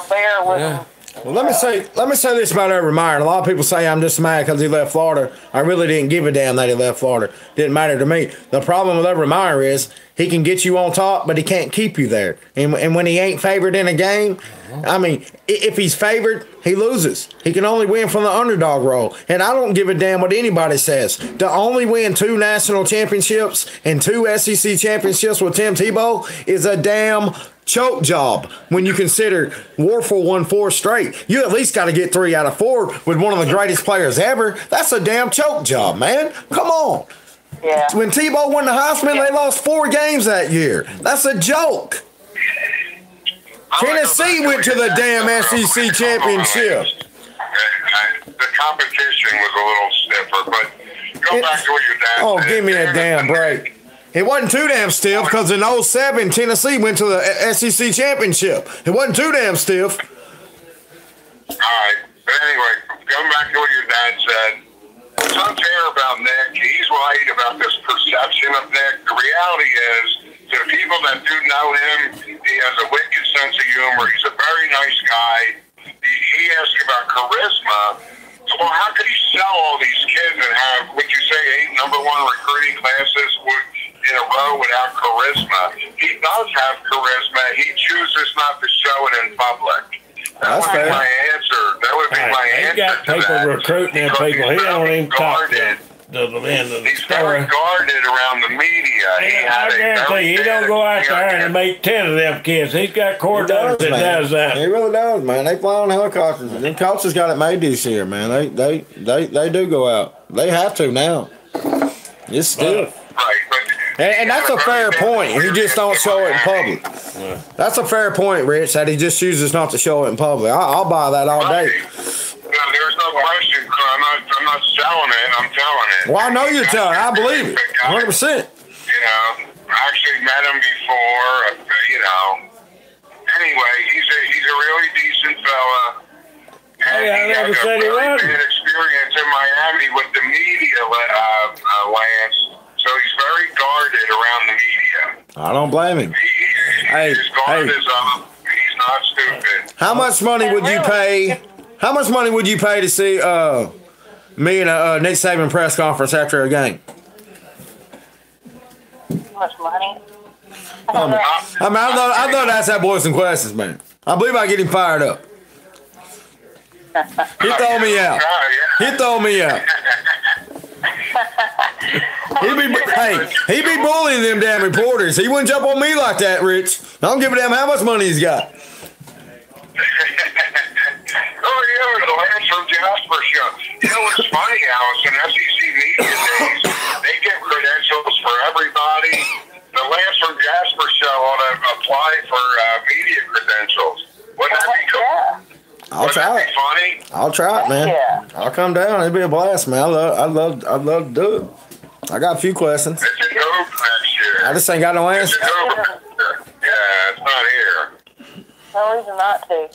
Bear with Well, let me say this about Urban Meyer. And a lot of people say I'm just mad because he left Florida. I really didn't give a damn that he left Florida. Didn't matter to me. The problem with Urban Meyer is he can get you on top, but he can't keep you there. And when he ain't favored in a game, if he's favored, he loses. He can only win from the underdog role. And I don't give a damn what anybody says. To only win 2 national championships and 2 SEC championships with Tim Tebow is a damn choke job when you consider Warfel won 4 straight. You at least got to get 3 out of 4 with one of the greatest players ever. That's a damn choke job, man. Come on. Yeah. When Tebow won the Heisman, they lost 4 games that year. That's a joke. Tennessee went to the damn SEC championship. The competition was a little stiffer, but go back to what your dad said. Oh, give me a damn break. It wasn't too damn stiff because in 07, Tennessee went to the SEC championship. It wasn't too damn stiff. All right. But anyway, going back to what your dad said, it's unfair about Nick. He's right about this perception of Nick. The reality is, to the people that do know him, he has a wicked sense of humor. He's a very nice guy. He asked about charisma. Well, how could he sell all these kids and have, would you say, 8 number 1 recruiting classes in a row without charisma? He does have charisma. He chooses not to show it in public. That would be my answer. That would be my answer. He got people recruiting people. He don't even talk to he's very guarded around the media. I guarantee you, he don't go out there and make 10 of them kids. He's got coordinators that does that. He really does, man. They fly on helicopters. Them coaches got it made this year, man. They do go out. They have to now. It's stiff. And that's a fair point. He just don't show it in public. That's a fair point, Rich, that he just chooses not to show it in public. I'll buy that all day. There's no question. I'm not selling it. I'm telling it. Well, I know you're telling it. I believe it. 100%. I actually met him before. Anyway, he's a really decent fella. And I never said he wasn't. He had experience in Miami with the media, Lance. So he's very guarded around the media. I don't blame him. His guard is up. He's not stupid. How much money would you pay? How much money would you pay to see me and a Nick Saban press conference after a game? How much money? I thought to ask that boy some questions, man. I believe I get him fired up. He throw me out. He throw me out. He be bullying them damn reporters. He wouldn't jump on me like that, Rich. I don't give a damn how much money he's got. Oh, yeah, the Lance from Jasper show. You know what's funny, Allison? SEC Media Days, they get credentials for everybody. The Lance from Jasper show ought to apply for media credentials. Wouldn't that be cool? Yeah. I'll try it. Funny? I'll try it, man. Yeah. I'll come down. It'd be a blast, man. I'd love to do it. I got a few questions. It's in Hoop next year. I just ain't got no answer. It's in Hoop next year. Yeah, it's not here. No reason not to.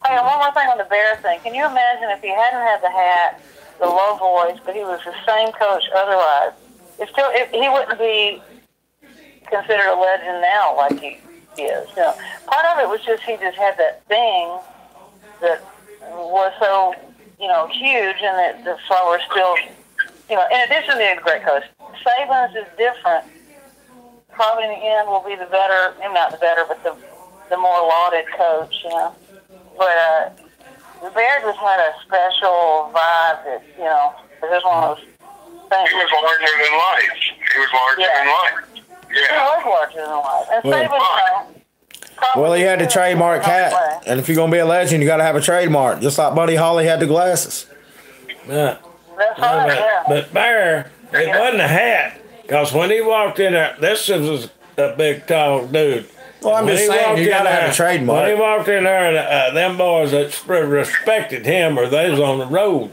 Hey, and one more thing on the Bear thing. Can you imagine if he hadn't had the hat, the low voice, but he was the same coach otherwise? He wouldn't be considered a legend now like he is. You know, part of it was just he just had that thing that was so, huge, and that the Flowers still, in addition to being a great coach, Saban's is different. Probably in the end will be the better, maybe not the better, but the more lauded coach, But the Bear just had a special vibe that, it was one of those things. He was larger than life. He was larger than life. He Yeah. was larger than life. And Saban, Well, he had the trademark hat, and if you're gonna be a legend, you got to have a trademark, just like Buddy Holly had the glasses. Yeah. That's right, yeah. But Bear, it wasn't a hat, because when he walked in there, this was a big, tall dude. Well, I'm just saying, you got to have a trademark. When he walked in there, and them boys that respected him, or they was on the road.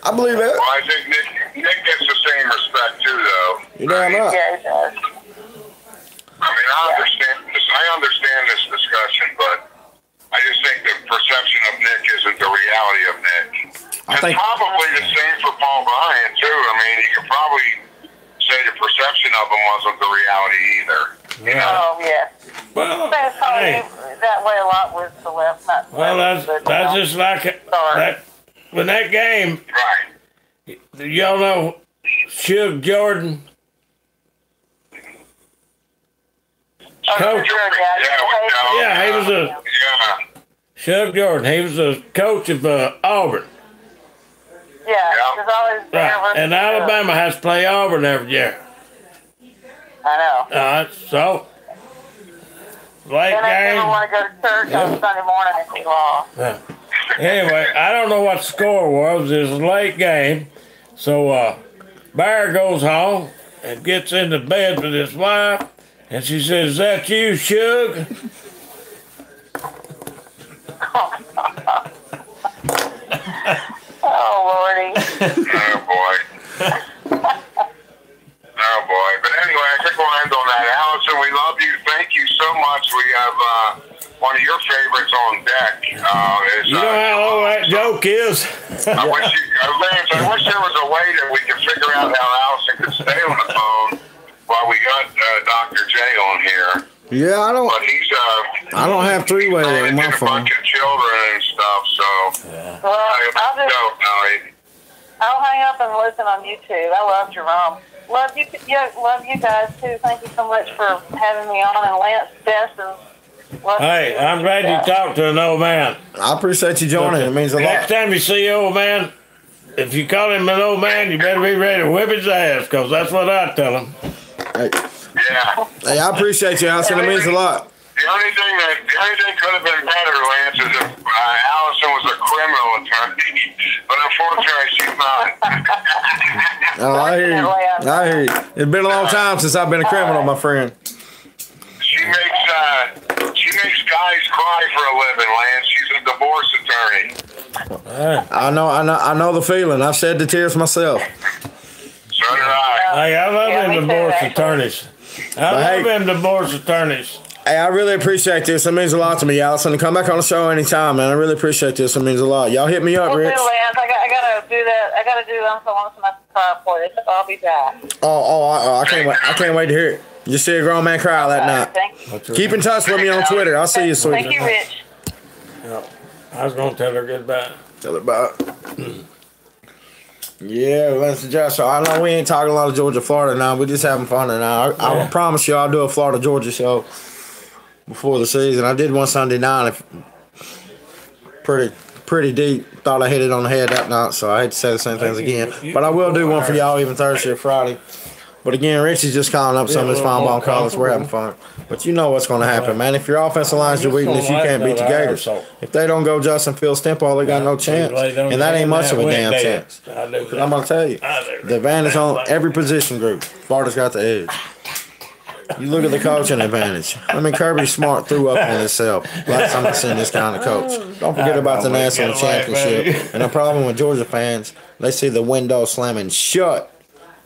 I believe it. Well, I think Nick gets the same respect too, though. You're damn right. Yeah, he does. I mean, I understand this discussion, but I just think the perception of Nick isn't the reality of Nick. I think probably the same for Paul Bryant too. I mean, you could probably say the perception of him wasn't the reality either. You know? Oh, yeah. Well, It's probably that way a lot with the left. well, that's just like that. When that game, Right. y'all know Suge Jordan. Coach. Yeah, he was Suge Jordan. He was the coach of Auburn. Yeah, there's always Right. And Alabama has to play Auburn every year. I know. All right, so late And I game. never want to go to church on Sunday morning if we lost. Yeah. Anyway, I don't know what the score was. It was a late game. So Bear goes home and gets into bed with his wife, and she says, "Is that you, Suge?" Oh, Lordy. Oh boy. Oh boy. But anyway, I think we'll end on that. Allison, we love you. Thank you so much. We have one of your favorites on deck. You know how old that joke is. I wish Lance, I wish there was a way that we could figure out how Allison could stay on the phone while we got Dr. J on here. Yeah, I don't. But he's I don't have three-way on my a phone. bunch of children and stuff. So Well, I'll hang up and listen on YouTube. I love Jerome. Love you guys too. Thank you so much for having me on, and Lance Best. Hey, I'm glad you talked to an old man. I appreciate you joining. It means a Next lot. time you see an old man, if you call him an old man, you better be ready to whip his ass, because that's what I tell him. Hey, yeah. hey, I appreciate you, Allison. It means a lot. The only thing could have been better, Lance, is if Allison was a criminal attorney. But unfortunately, she's not. Oh, I hear you. I hear you. It's been a long time since I've been a criminal, my friend. She makes guys cry for a living, Lance. She's a divorce attorney. I know the feeling. I've shed the tears myself. So did I. Hey, I love them divorce attorneys. I love them divorce attorneys. Hey, I really appreciate this. It means a lot to me, Allison. Come back on the show anytime, man. I really appreciate this. It means a lot. Y'all hit me up, Rich. Lance. I gotta do that. I gotta do Uncle Once cry for you. So I'll be back. I can't wait. I can't wait to hear it. You see a grown man cry that night. Thank you. Keep in touch with me on Twitter. I'll see you, sweetie. Thank you, Rich. Yeah. I was gonna tell her goodbye. Tell her about it. Yeah, Lance and Josh. So I know we ain't talking a lot of Georgia, Florida now. We're just having fun now. I promise you, I'll do a Florida, Georgia show before the season. I did one Sunday night. Pretty deep. Thought I hit it on the head that night, so I hate to say the same things again. But I will do one for y'all even Thursday or Friday. But again, Richie's just calling up some of his Finebaum callers. We're having fun. But you know what's going to happen, man. If your offensive line's your weakness, you can't beat the Gators. If they don't go Justin Fields tempo, they got no chance. And that ain't much of a damn chance. Because I'm going to tell you, the advantage on every position group, Florida's got the edge. You look at the coaching advantage. I mean, Kirby Smart threw up on himself. Last time I seen this kind of coach. Don't forget about the national championship. And the problem with Georgia fans, they see the window slamming shut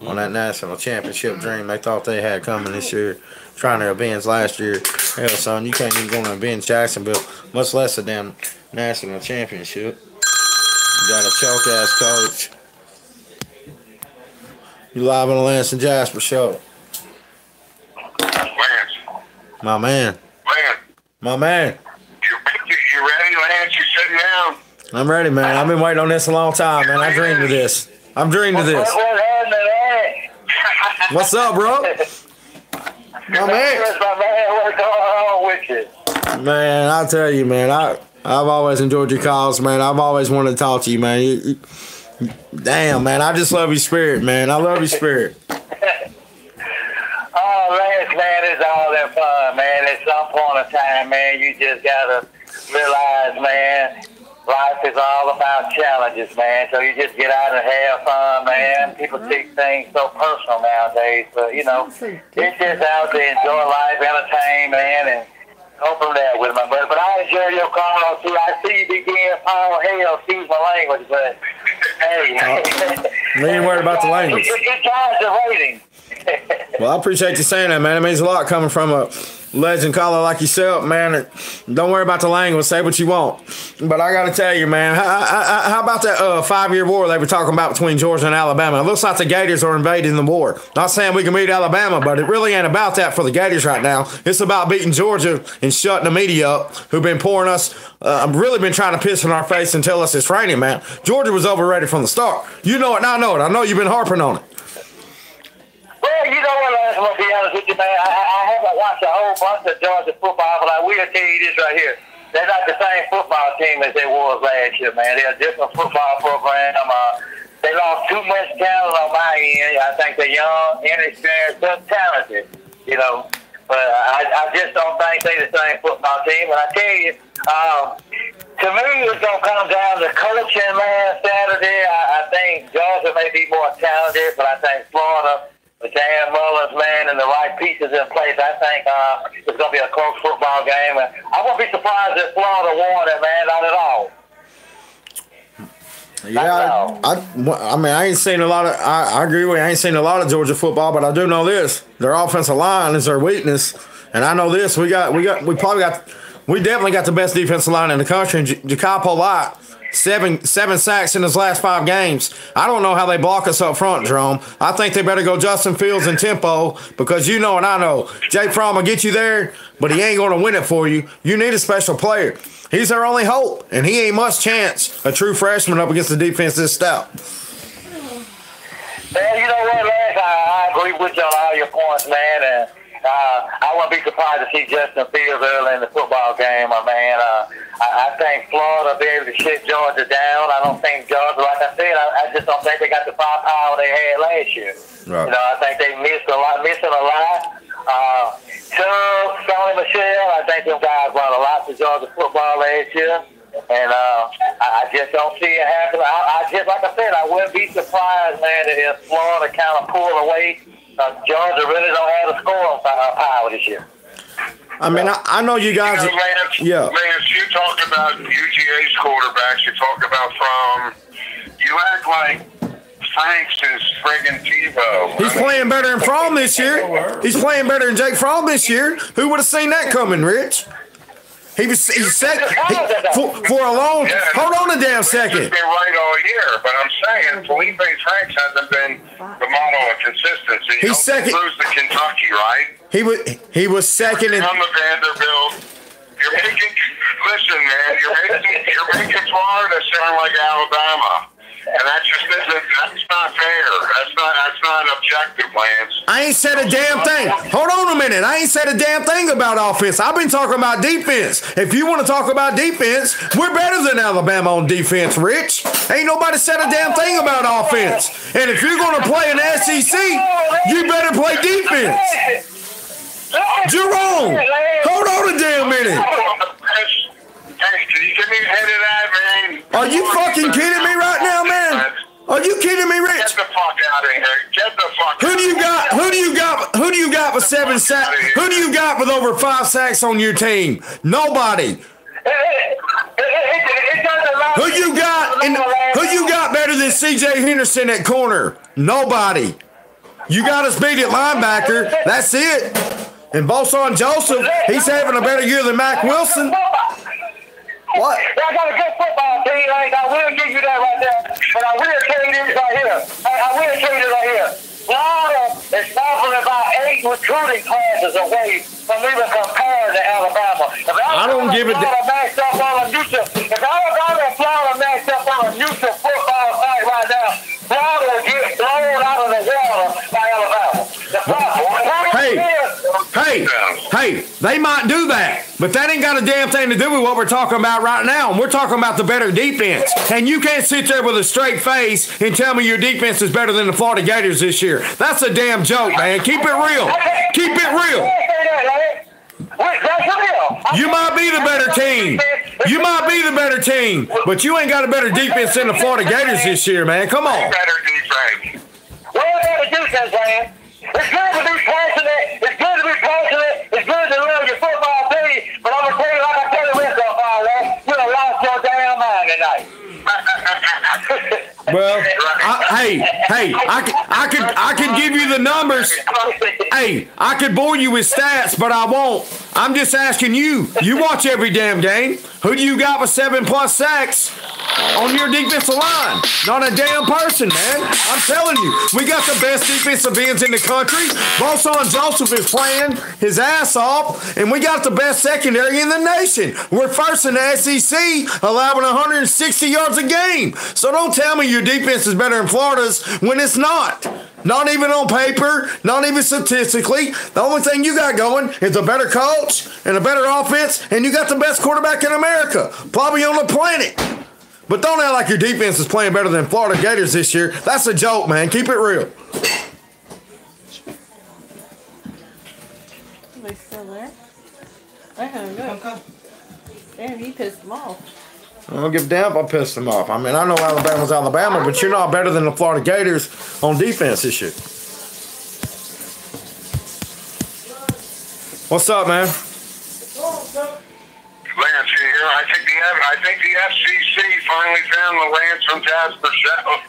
on that national championship dream they thought they had coming this year, trying to avenge last year. Hell, son, you can't even go to avenge Jacksonville, much less a damn national championship. You got a choke-ass coach. You live on the Lance and Jasper show. Lance. My man. Lance. My man. You ready, Lance? You sitting down? I'm ready, man. I've been waiting on this a long time, man. I dreamed of this. I'm dreaming of this. What happened to that? What's up, bro? My man. What's going on with you? Man, I'll tell you, man. I've always enjoyed your calls, man. I've always wanted to talk to you, man. Damn, man. I just love your spirit, man. I love your spirit. Oh, Lance, man, it's all that fun, man. At some point in time, man, you just gotta realize, man, life is all about challenges, man. So you just get out and have fun, man. People take things so personal nowadays, but you know, it's just out to enjoy life, entertain, man, and go from there with my brother. But I enjoy your call too. I see you begin Paul Hell, excuse my language, but hey, We ain't worried about the language. It's times of waiting. Well, I appreciate you saying that, man. It means a lot coming from a legend caller like yourself, man. Don't worry about the language. Say what you want. But I got to tell you, man, how about that 5-year war they were talking about between Georgia and Alabama? It looks like the Gators are invading the war. Not saying we can beat Alabama, but it really ain't about that for the Gators right now. It's about beating Georgia and shutting the media up, who've been pouring us, really been trying to piss in our face and tell us it's raining, man. Georgia was overrated from the start. You know it, and I know it. I know you've been harping on it. Well, you know what, Lance, I'm going to be honest with you, man. I haven't watched a whole bunch of Georgia football, but I will tell you this right here. They're not the same football team as they was last year, man. They're a different football program. They lost too much talent on my end. I think they're young, inexperienced, but talented, you know. But I just don't think they're the same football team. And I tell you, to me, it's going to come down to coaching, man, Saturday. I think Georgia may be more talented, but I think Florida, with Dan Mullen's, man, and the right pieces in place, I think it's going to be a close football game. And I won't be surprised if Florida won it, man, not at all. Yeah, I mean, I ain't seen a lot of. I agree with you. I ain't seen a lot of Georgia football, but I do know this: their offensive line is their weakness, and I know this. We definitely got the best defensive line in the country. And Ja'Kai Polite, seven sacks in his last 5 games. I don't know how they block us up front, Jerome. I think they better go Justin Fields and tempo, because you know and I know Jake Fromm will get you there, but he ain't going to win it for you. You need a special player. He's their only hope, and he ain't much chance, a true freshman up against the defense this stout. Man, you know what, Lance? I agree with you on all your points, man. And I wouldn't be surprised to see Justin Fields early in the football game, my man. I think Florida will be able to shut Georgia down. I don't think Georgia, like I said, I just don't think they got the firepower they had last year. Right. You know, I think they missing a lot. Sonny Michel, I think them guys brought a lot to Georgia football last year. And I just don't see it happen. I just, like I said, I wouldn't be surprised, man, that if Florida kind of pulled away, Georgia really don't have the scoring power this year. I mean, I know you guys. You know, Lance, you talk about UGA's quarterbacks. You talk about you act like Thanks is friggin' Tebow. He's playing better than Fromm this year. He's playing better than Jake Fromm this year. Who would have seen that coming, Rich? He's second for a long. Yeah, hold on a damn second. He's been right all year, but I'm saying Felipe Franks hasn't been the model of consistency. He's second. He lose to Kentucky, right? He was second in. On the Vanderbilt. Listen, man. You're making Florida sound like Alabama. And that just isn't, that's not fair. That's not objective, Lance. I ain't said a damn thing. Hold on a minute. I ain't said a damn thing about offense. I've been talking about defense. If you want to talk about defense, we're better than Alabama on defense, Rich. Ain't nobody said a damn thing about offense. And if you're going to play an SEC, You better play defense. Jerome, hold on a damn minute. Hey, can you give me a head of that, man? Are you fucking kidding me right now, man? Are you kidding me, Rich? Get the fuck out of here. Get the fuck Who do you got? Who do you got? Who do you got with 7 sacks? Who do you got with over 5 sacks on your team? Nobody. Who you got? Who you got better than C.J. Henderson at corner? Nobody. You got us beat at linebacker. That's it. And Boson Joseph, he's having a better year than Mac Wilson. What? I got a good football team. I will give you that right there. But I will tell you this right here. I will tell you this right here. Florida is probably about 8 recruiting classes away from even comparing to Alabama. I don't give a damn. If Alabama and Florida matched up on a neutral football fight right now, Florida will get blown out of the water by Alabama. Hey, they might do that, but that ain't got a damn thing to do with what we're talking about right now. And we're talking about the better defense. And you can't sit there with a straight face and tell me your defense is better than the Florida Gators this year. That's a damn joke, man. Keep it real. Keep it real. You might be the better team. You might be the better team, but you ain't got a better defense than the Florida Gators this year, man. Come on. Better defense. What better defense, man? It's good to be passionate. It's good to be passionate. It's good to love your football team. But I'm gonna tell you, like I tell you, this, you done lost your damn mind tonight. Well, I could give you the numbers. Hey, I could bore you with stats, but I won't. I'm just asking you. You watch every damn game. Who do you got with 7+ sacks on your defensive line? Not a damn person, man. I'm telling you, we got the best defensive ends in the country. Boson Joseph is playing his ass off, and we got the best secondary in the nation. We're first in the SEC, allowing 160 yards a game. So don't tell me your defense is better than Florida's when it's not. Not even on paper, not even statistically. The only thing you got going is a better coach and a better offense, and you got the best quarterback in America, probably on the planet. But don't act like your defense is playing better than Florida Gators this year. That's a joke, man. Keep it real. They still there? I don't know. Damn, you pissed them off. I don't give a damn if I pissed them off. I mean, I know Alabama's Alabama, but you're not better than the Florida Gators on defense this year. What's up, man? Lance here. I think the FCC finally found the Lance from Jasper show.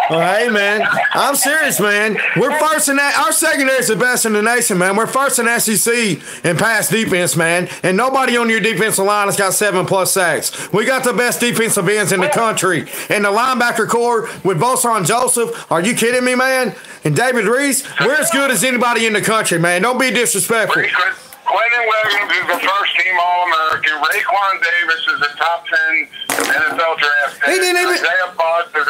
Well, hey, man, I'm serious, man. We're first in that. Our secondary is the best in the nation, man. We're first in SEC in pass defense, man. And nobody on your defensive line has got 7+ sacks. We got the best defensive ends in the country. And the linebacker core with Boson Joseph, are you kidding me, man? And David Reese, we're as good as anybody in the country, man. Don't be disrespectful. Quentin Williams is the first-team All-American. Raekwon Davis is a top 10 NFL draft pick. He didn't even. Isaiah Butt is a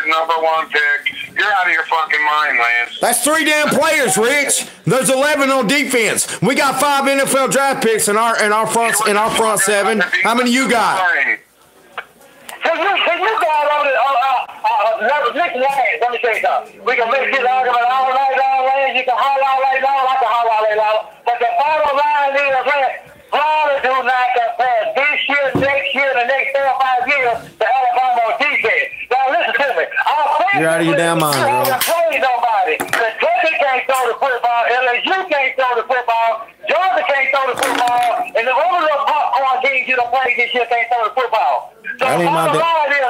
#1 pick. You're out of your fucking mind, Lance. That's 3 damn players, Rich. There's 11 on defense. We got 5 NFL draft picks in our front 7. How many you got? Can you guys over Lance, let me tell you something. We can make this argument all night long, Lance. You can holler all right now, I can holler all right now. But the bottom line is, Lance, Florida do not compare this year, next year, the next 4 or 5 years to Alabama defense. Now listen to me. You're out of your damn mind, bro. You haven't played nobody. Kentucky can't throw the football. LSU can't throw the football. Georgia can't throw the football. And the other little popcorn teams you done played this year can't throw the football. So the bottom line is,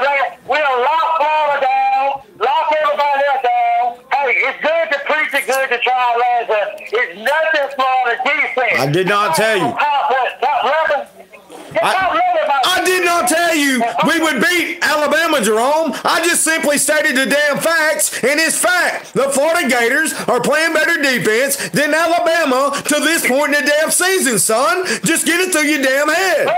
we'll lock Florida down, lock everybody else down. Hey, it's good to preach it, good to try, Lance. It's nothing Florida defense. I did not tell you. I did not tell you we would beat Alabama, Jerome. I just simply stated the damn facts, and it's fact. The Florida Gators are playing better defense than Alabama to this point in the damn season, son. Just get it through your damn head.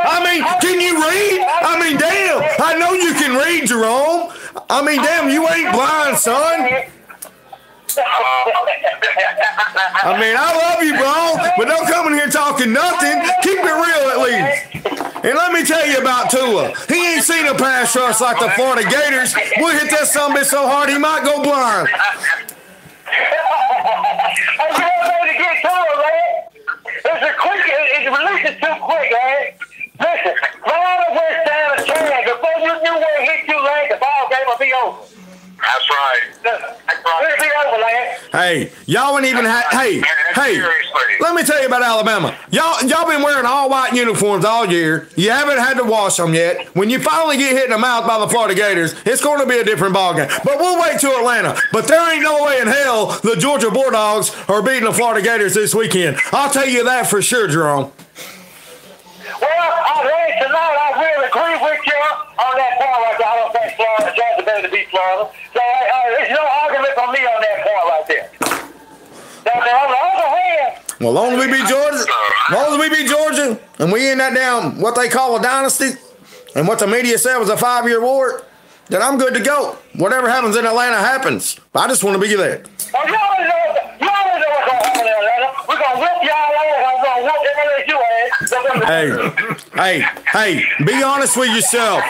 I mean, can you read? I mean, damn. I know you can read, Jerome. I mean, damn, you ain't blind, son. I mean, I love you, bro, but don't come in here talking nothing. Keep it real, at least. And let me tell you about Tua. He ain't seen a pass rush like the Florida Gators. We'll hit that sumbitch so hard he might go blind. You know to get Tua, man. It releases too quick, man. Listen, Florida went down a chance. Before you knew where it hit you, man, the ball game will be over. That's right. It'll be over, man. Hey, y'all wouldn't even have. Hey, let me tell you about Alabama. Y'all been wearing all white uniforms all year. You haven't had to wash them yet. When you finally get hit in the mouth by the Florida Gators, it's going to be a different ballgame. But we'll wait till Atlanta. But there ain't no way in hell the Georgia Bulldogs are beating the Florida Gators this weekend. I'll tell you that for sure, Jerome. Well, tonight I really agree with you on that point right there. I don't think Florida, Georgia better to beat Florida. So there's no argument from me on that point right there. Now, on the other hand, well, as long as we beat Georgia, and we in that down what they call a dynasty, and what the media said was a 5-year war, then I'm good to go. Whatever happens in Atlanta happens. I just want to be there. Well, you already know what's going to happen in Atlanta. We're going to whip y'all ass. I'm going to whip LSU ass. Hey, be honest with yourself.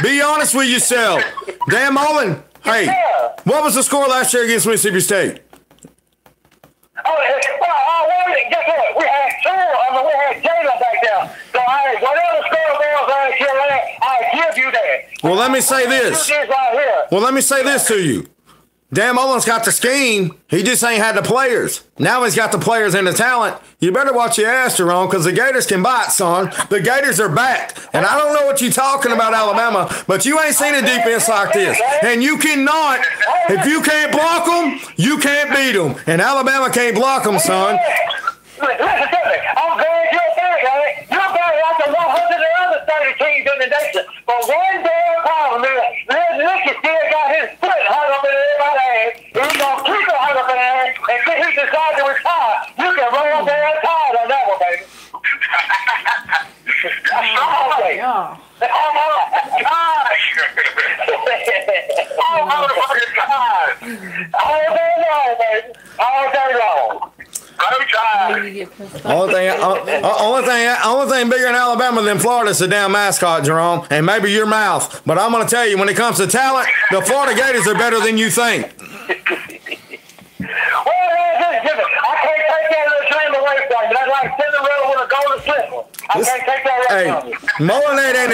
Be honest with yourself. Dan Mullen, hey, what was the score last year against Mississippi State? Guess what? We had Jalen back there. So whatever score was last year, I give you that. Well, let me say this. Well, let me say this to you. Dan Mullen's got the scheme. He just ain't had the players. Now he's got the players and the talent. You better watch your ass, Jerome, because the Gators can bite, son. The Gators are back. And I don't know what you're talking about, Alabama, but you ain't seen a defense like this. And you cannot, if you can't block them, you can't beat them. And Alabama can't block them, son. Listen to me. I'm glad you're back, man. You're back like the 100 other 30 teams in the nation. But one damn problem is, Nicky still got his foot hung up in everybody's ass. And he's going to keep it hung up in his ass until he decides to retire. You can roll damn tide on that one, baby. All day long. Only thing bigger in Alabama than Florida is the damn mascot, Jerome, and maybe your mouth. But I'm going to tell you, when it comes to talent, the Florida Gators are better than you think. I can't take that little dream away from you. That's like Cinderella with a golden slipper. I can't take that away from you. Mullinade ain't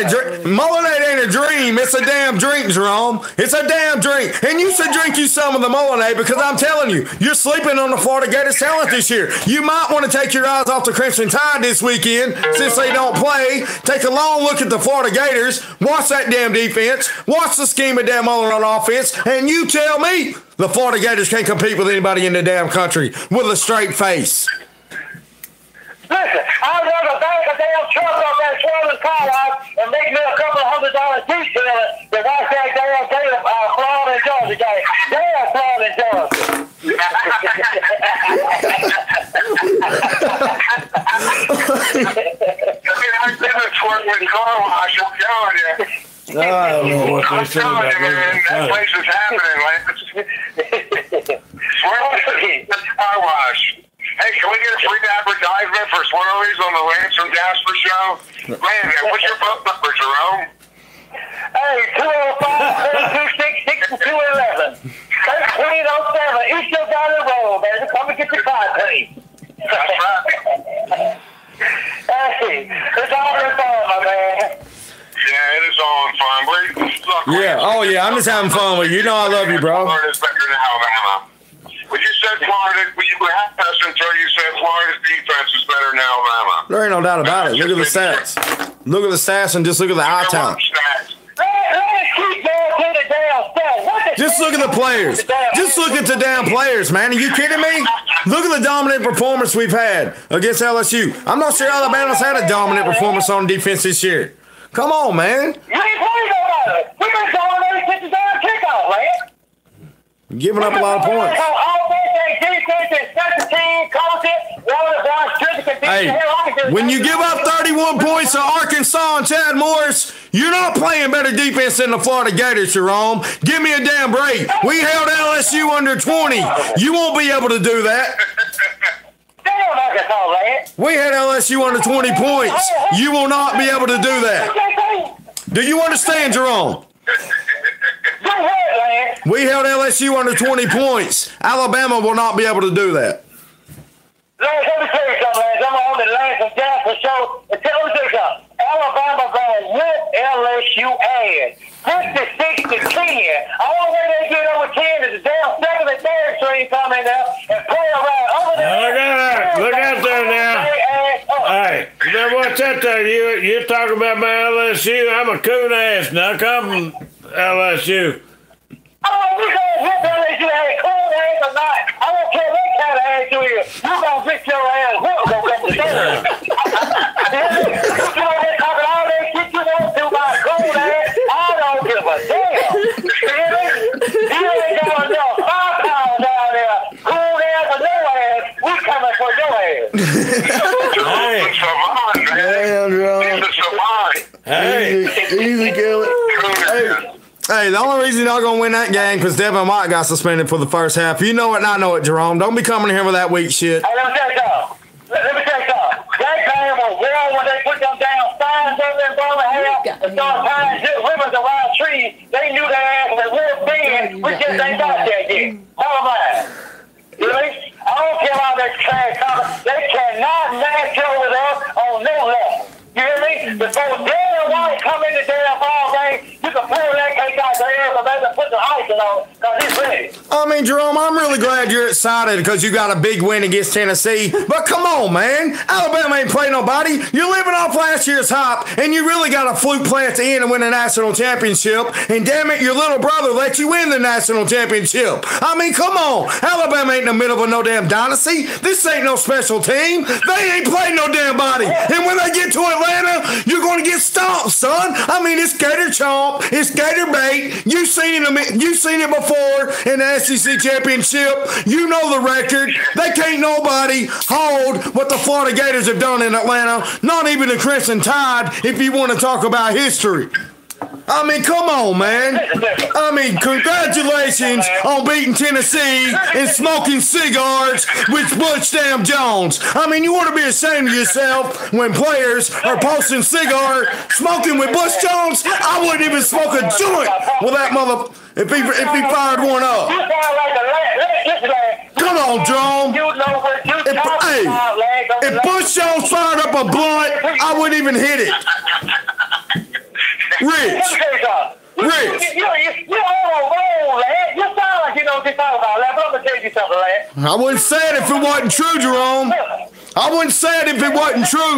a dream. It's a damn drink, Jerome. It's a damn drink. And you should drink you some of the Mullinade, because I'm telling you, you're sleeping on the Florida Gators talent this year. You might want to take your eyes off the Crimson Tide this weekend since they don't play. Take a long look at the Florida Gators. Watch that damn defense. Watch the scheme of Dan Mullen on offense. And you tell me the Florida Gators can't compete with anybody in the damn country with a straight face. Listen, I'd rather bag a damn truck off that swollen car out and make me a couple of $100 each than watch that damn game, Florida and Georgia game. Damn Florida and Georgia. I didn't twerk with car wash, I'm telling you. I'm telling you, man, that place is happening, Lance. Swear car wash. Hey, can we get a free advertisement for Swirlies on the Lance from Jasper show? Man, what's your phone number, Jerome? Hey, 205-726-6211. 1307 Eastern Valley Road, baby. Come and get your car clean. That's right. Hey, it's all in fun, my man. Yeah, it is all in fun. I'm just having fun with you. You know I love you, bro. Florida's better than Alabama. When you said Florida, you had us until you said Florida's defense is better than Alabama. There ain't no doubt about it. Look at the stats. Look at the stats and just look at the eye talent. Just look at the players. Just look at the damn players, man. Are you kidding me? Look at the dominant performance we've had against LSU. I'm not sure Alabama's had a dominant performance on defense this year. Come on, man. You ain't playing nobody. We've been dominating since the damn kickoff, man. Giving up a lot of points. Hey, when you give up 31 points to Arkansas and Chad Morris, you're not playing better defense than the Florida Gators, Jerome. Give me a damn break. We held LSU under 20. You won't be able to do that. Damn, Arkansas, Lance. We had LSU under 20 points. You will not be able to do that. Do you understand, Jerome? Go ahead, Lance. We held LSU under 20 points. Alabama will not be able to do that. Lance, let me tell you something, Lance. I'm on the Lance and Jasper show. And tell me something. Alabama going to whoop LSU ass. 56-10. All way they get over 10 is a damn second and third string coming there and play around. Over there. Look at that. Look out there now. Hey, now what's that there? You talking about my LSU? I'm a coon ass. Now come LSU. Oh, we gonna whoop LSU ass, cool ass or not. I don't care what kind of ass you is. You gonna get your ass whooped on that together. You know they talking all that shit you want to about cool ass. I don't give a damn. You ain't got enough firepower down there. Cool ass or no ass, we coming for your ass. Hey. Damn, Jerome. He's a savant. Hey. Easy, Kelly. Hey, the only reason y'all gonna win that game because Devin White got suspended for the first half. You know it, and I know it, Jerome. Don't be coming here with that weak shit. Hey, let me tell you something. Let me tell you something. That game was well when they put them down signs over in Birmingham and started tying ribbons around trees. They knew their ass was real big. We just ain't got that yet. Never mind. You know? I don't care about that trash talk. They cannot match over there on no level. You hear me? Before damn White come in the damn ball game, you can pull that cake out the air and maybe put the icing on because he's ready. I mean, Jerome, I'm really glad you're excited because you got a big win against Tennessee. But come on, man. Alabama ain't playing nobody. You're living off last year's hype, and you really got a fluke play at the end and win a national championship. And damn it, your little brother let you win the national championship. I mean, come on. Alabama ain't in the middle of no damn dynasty. This ain't no special team. They ain't playing no damn body. And when they get to Atlanta, you're going to get stomped, son. I mean, it's Gator Chomp. It's Gator Bait. You've seen it before in the SEC championship. You know the record. They can't nobody hold what the Florida Gators have done in Atlanta. Not even the Crimson Tide, if you want to talk about history. I mean, come on, man. I mean, congratulations on beating Tennessee and smoking cigars with Butch Damn Jones. I mean, you want to be ashamed of yourself when players are posting cigar smoking with Butch Jones. I wouldn't even smoke a joint with that mother if he fired one up. Come on, Jerome. If Butch Jones fired up a blunt, I wouldn't even hit it. Rich. You all wrong, lad. You sound like you don't get talk about that, but I'm going to tell you something, lad. I wouldn't say it if it wasn't true, Jerome. I wouldn't say it if it wasn't true.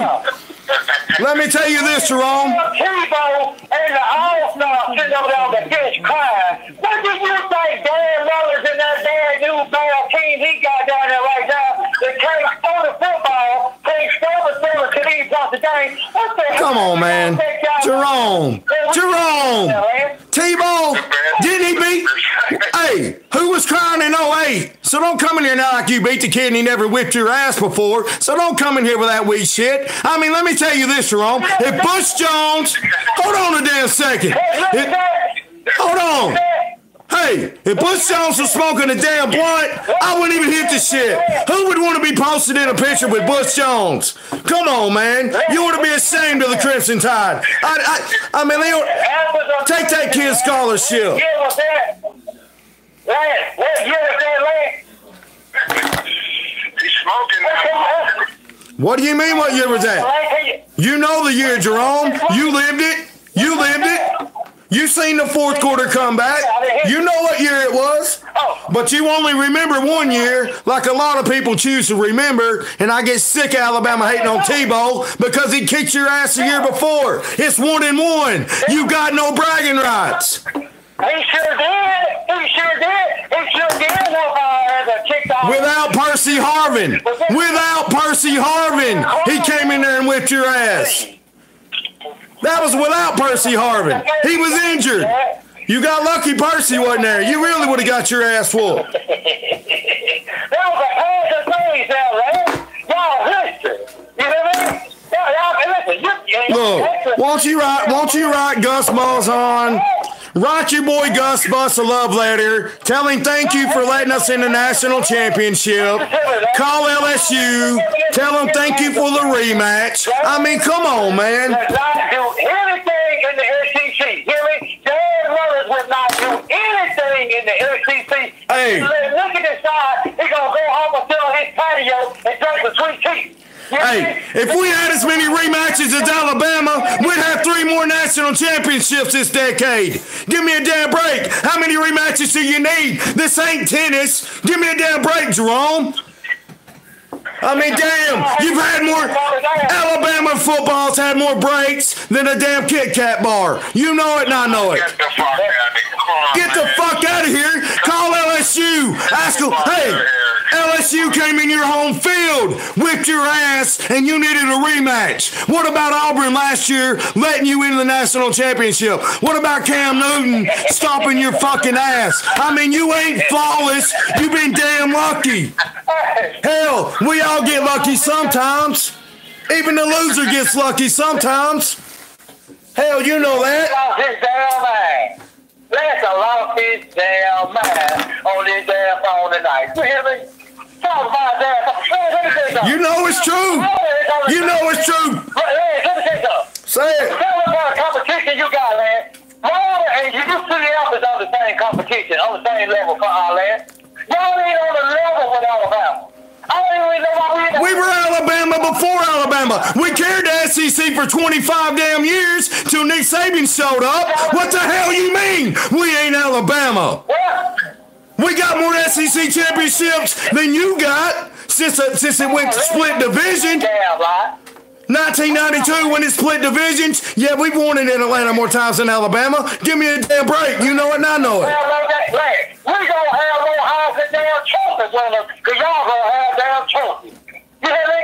Let me tell you this, Jerome. Finebaum and the All-Star sitting over there on the bench crying. What do you think Dan Mullins and that damn new ball team he got down there right now that can't throw the football, can't throw the 17 points a game? What the hell? Come on, man. Jerome. T-Ball, didn't he beat? Hey, who was crying in 08? So don't come in here now like you beat the kid and he never whipped your ass before. So don't come in here with that weak shit. I mean, let me tell you this, Jerome. If Butch Jones, hold on a damn second. Hold on. Hey, if Butch Jones was smoking a damn blunt, I wouldn't even hit the shit. Who would want to be posted in a picture with Butch Jones? Come on, man. You ought to be ashamed of the Crimson Tide. I mean, they ought to take that kid's scholarship. He's smoking now. What do you mean what year was that? You know the year, Jerome. You lived it. You lived it. You seen the fourth quarter comeback. You know what year it was. But you only remember one year, like a lot of people choose to remember, and I get sick of Alabama hating on Tebow because he kicked your ass the year before. It's 1-1. You got no bragging rights. He sure did. He sure did. He sure did. Without Percy Harvin. Without Percy Harvin. He came in there and whipped your ass. That was without Percy Harvin. He was injured. You got lucky Percy wasn't there. You really would have got your ass full. That was a pass of things there, man. Y'all history. You know what I mean? Listen, look, won't you write Gus Malzahn, Write your boy Gus Bus a love letter. Tell him thank you for letting us in the national championship. Call LSU. Tell him thank you for the rematch. I mean, come on, man. Does not do anything in the SEC. Hear me? Dan Runners would not do anything in the SEC. Hey. Look at this guy. He's going to go home and sit on his patio and drink some sweet tea. Hey, if we had as many rematches as Alabama, we'd have 3 more national championships this decade. Give me a damn break. How many rematches do you need? This ain't tennis. Give me a damn break, Jerome. I mean, damn, you've had more. Alabama football's had more breaks than a damn Kit Kat bar. You know it and I know it. Get the fuck out of here. Come on, Get the fuck out of here. Call LSU. Ask them, hey, LSU came in your home field, whipped your ass, and you needed a rematch. What about Auburn last year letting you into the national championship? What about Cam Newton stomping your fucking ass? I mean, you ain't flawless. You've been damn lucky. Hell, we all get lucky sometimes. Even the loser gets lucky sometimes. Hell, you know that. Let's lost his damn mind on this damn phone tonight. You hear me? Talk about that. You know it's true. You know it's true. Let me say something. Say it. Tell me about the competition you got, man. Florida and UCF is on the same competition, on the same level for our land. Y'all ain't on the level with Alabama. I don't even know why we were Alabama before Alabama. We carried the SEC for 25 damn years till Nick Saban showed up. What the hell you mean? We ain't Alabama. We got more SEC championships than you got since it went to split division. 1992 when it split divisions. Yeah, we've won it in Atlanta more times than Alabama. Give me a damn break. You know it and I know it. We gonna have no house and damn trophies on us, cause y'all gonna have damn trophies. You hear me?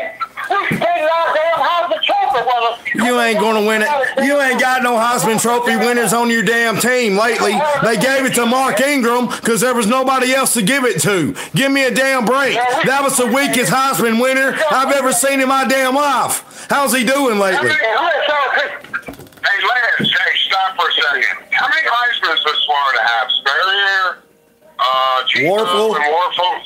We spending our damn house and trophies on us. You ain't gonna win it. You ain't got no Heisman Trophy winners on your damn team lately. They gave it to Mark Ingram because there was nobody else to give it to. Give me a damn break. That was the weakest Heisman winner I've ever seen in my damn life. How's he doing lately? Hey, Lance, stop for a second. How many Heismans does Florida have? Spurrier, Warfel.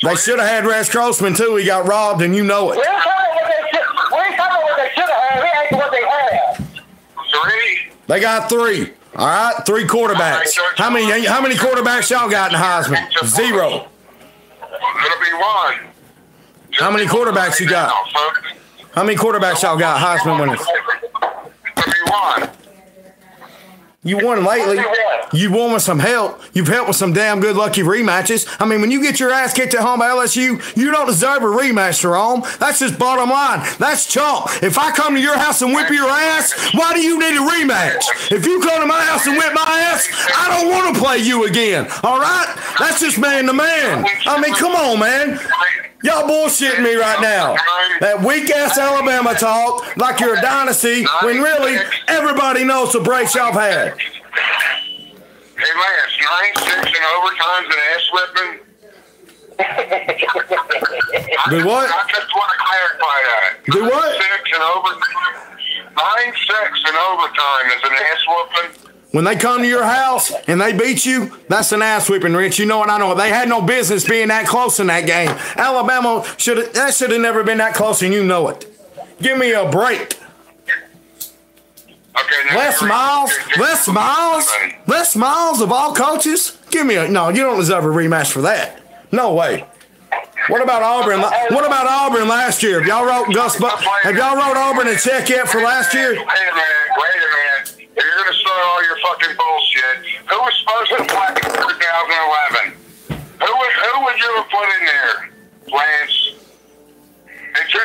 They should have had Rex Grossman too. He got robbed, and you know it. We ain't talking what they should have. We ain't what they had. 3. They got 3. All right, 3 quarterbacks. How many quarterbacks y'all got in Heisman? 0. It'll be 1. How many quarterbacks you got? How many quarterbacks y'all got? Heisman winners. It'll be 1. You won lately. You won with some help. You've helped with some damn good lucky rematches. I mean, when you get your ass kicked at home by LSU, you don't deserve a rematch, Jerome. That's just bottom line. That's chalk. If I come to your house and whip your ass, why do you need a rematch? If you come to my house and whip my ass, I don't want to play you again. All right? That's just man to man. I mean, come on, man. Y'all bullshitting me right now. That weak-ass Alabama talk like you're a dynasty when really everybody knows the breaks y'all have had. Hey, Lance, 9-6 in overtimes and ass whipping. Do what? I just want to clarify that. Do what? 9-6 in overtime. 9-6 in overtime is an ass whooping. When they come to your house and they beat you, that's an ass whipping, Rich. You know what I know. They had no business being that close in that game. Alabama should have never been that close, and you know it. Give me a break. Okay, Les Miles of all coaches. Give me no. You don't deserve a rematch for that. No way. What about Auburn? What about Auburn last year? Have y'all wrote Auburn a check yet for last year? Wait a minute. If you're going to start all your fucking bullshit, who was supposed to play in 2011? Who would you have put in there, Lance? In 2011,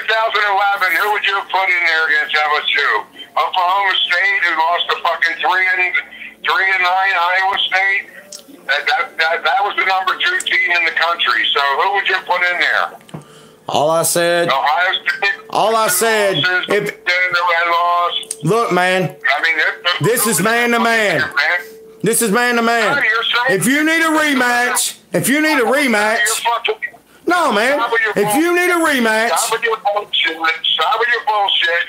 who would you have put in there against LSU? Oklahoma State, who lost to fucking 3-9 Iowa State? That was the number 2 team in the country. So who would you put in there? All I said. Ohio State. Look, man. This is man to man. This is man to man. If you need a rematch, no, man. If you need a rematch, stop with your bullshit.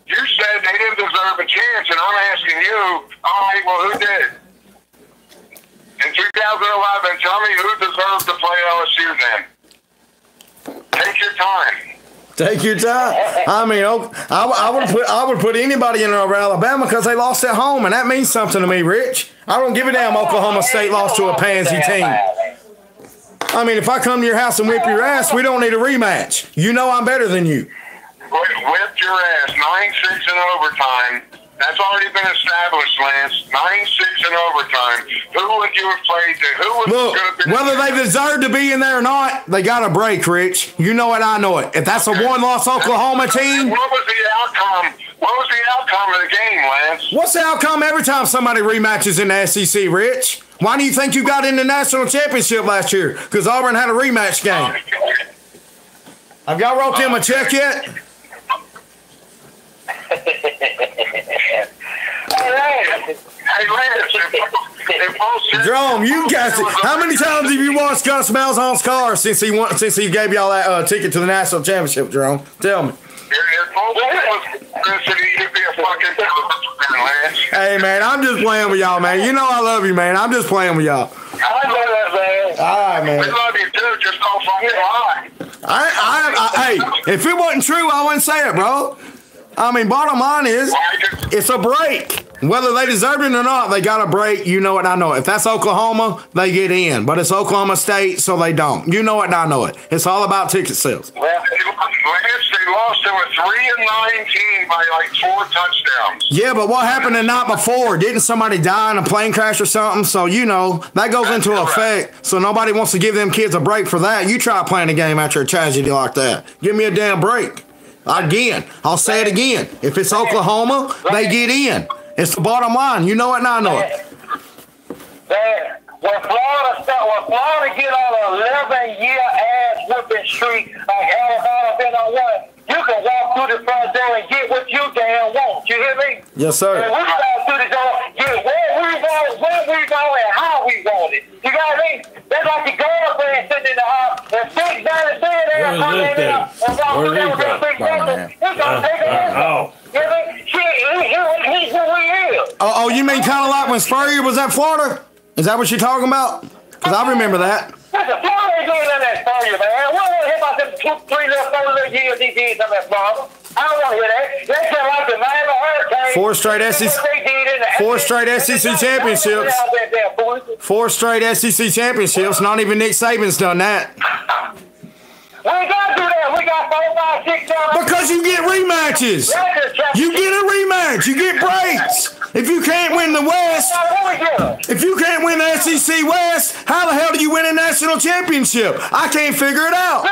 You said they didn't deserve a chance, and I'm asking you. All right, well, who did? in 2011, tell me who deserves to play LSU then. Take your time. Take your time. I mean, I would put anybody in over Alabama because they lost at home, and that means something to me, Rich. I don't give a damn Oklahoma State lost to a pansy team. I mean, if I come to your house and whip your ass, we don't need a rematch. You know I'm better than you. Whipped your ass 9-6 in overtime. That's already been established, Lance. 9-6 in overtime. Who would you have played to? Who would have been? Whether they deserve to be in there or not, they got a break, Rich. You know it, I know it. If that's a one-loss Oklahoma team. What was the outcome? What was the outcome of the game, Lance? What's the outcome every time somebody rematches in the SEC, Rich? Why do you think you got in the national championship last year? Because Auburn had a rematch game. Have y'all wrote them a check yet? Hey, Lance, Jerome, you guys, how many times have you watched Gus Malzahn's car since he gave y'all that ticket to the national championship, Jerome? Tell me. Hey, man, I'm just playing with y'all, man. You know I love you, man. I'm just playing with y'all. I know that, man. All right, man. We love you, too. Just don't fucking lie. Hey, if it wasn't true, I wouldn't say it, bro. I mean, bottom line is, it's a break. Whether they deserve it or not, they got a break. You know it, I know it. If that's Oklahoma, they get in. But it's Oklahoma State, so they don't. You know it, and I know it. It's all about ticket sales. Well, Lance, they lost to a 3-19 by like 4 touchdowns. Yeah, but what happened the night before? Didn't somebody die in a plane crash or something? So, you know, that goes into effect. So nobody wants to give them kids a break for that. You try playing a game after a tragedy like that. Give me a damn break. Again, I'll say it again. If it's Oklahoma, they get in. It's the bottom line. You know it, and I know it. When Florida get on an 11-year ass whooping streak like Alabama been on one, you can walk through the front door and get what you damn want. You hear me? Yes, sir. And we walk through the door, get where we want, and how we want it. You got me? That's like the girlfriend sitting in the house and sitting down and bed there and walk through there with that big brother. He's gonna take it. Oh. You hear me? He's who he is. Oh, you mean kind of like when Spurrier was at Florida? Is that what you're talking about? Because I remember that. Listen, Florida ain't doing that for you, man. We don't want to hear about them 2, 3, 4 little years he did something at Florida. I don't want to hear that. They just like the Miami Hurricanes. 4 straight SEC championships. 4 straight SEC championships. Not even Nick Saban's done that. We ain't got to do that. We got 4, 5, 6, 7. Because you get rematches. You get a rematch. You get breaks. If you can't win the West, if you can't win the SEC West, how the hell do you win a national championship? I can't figure it out.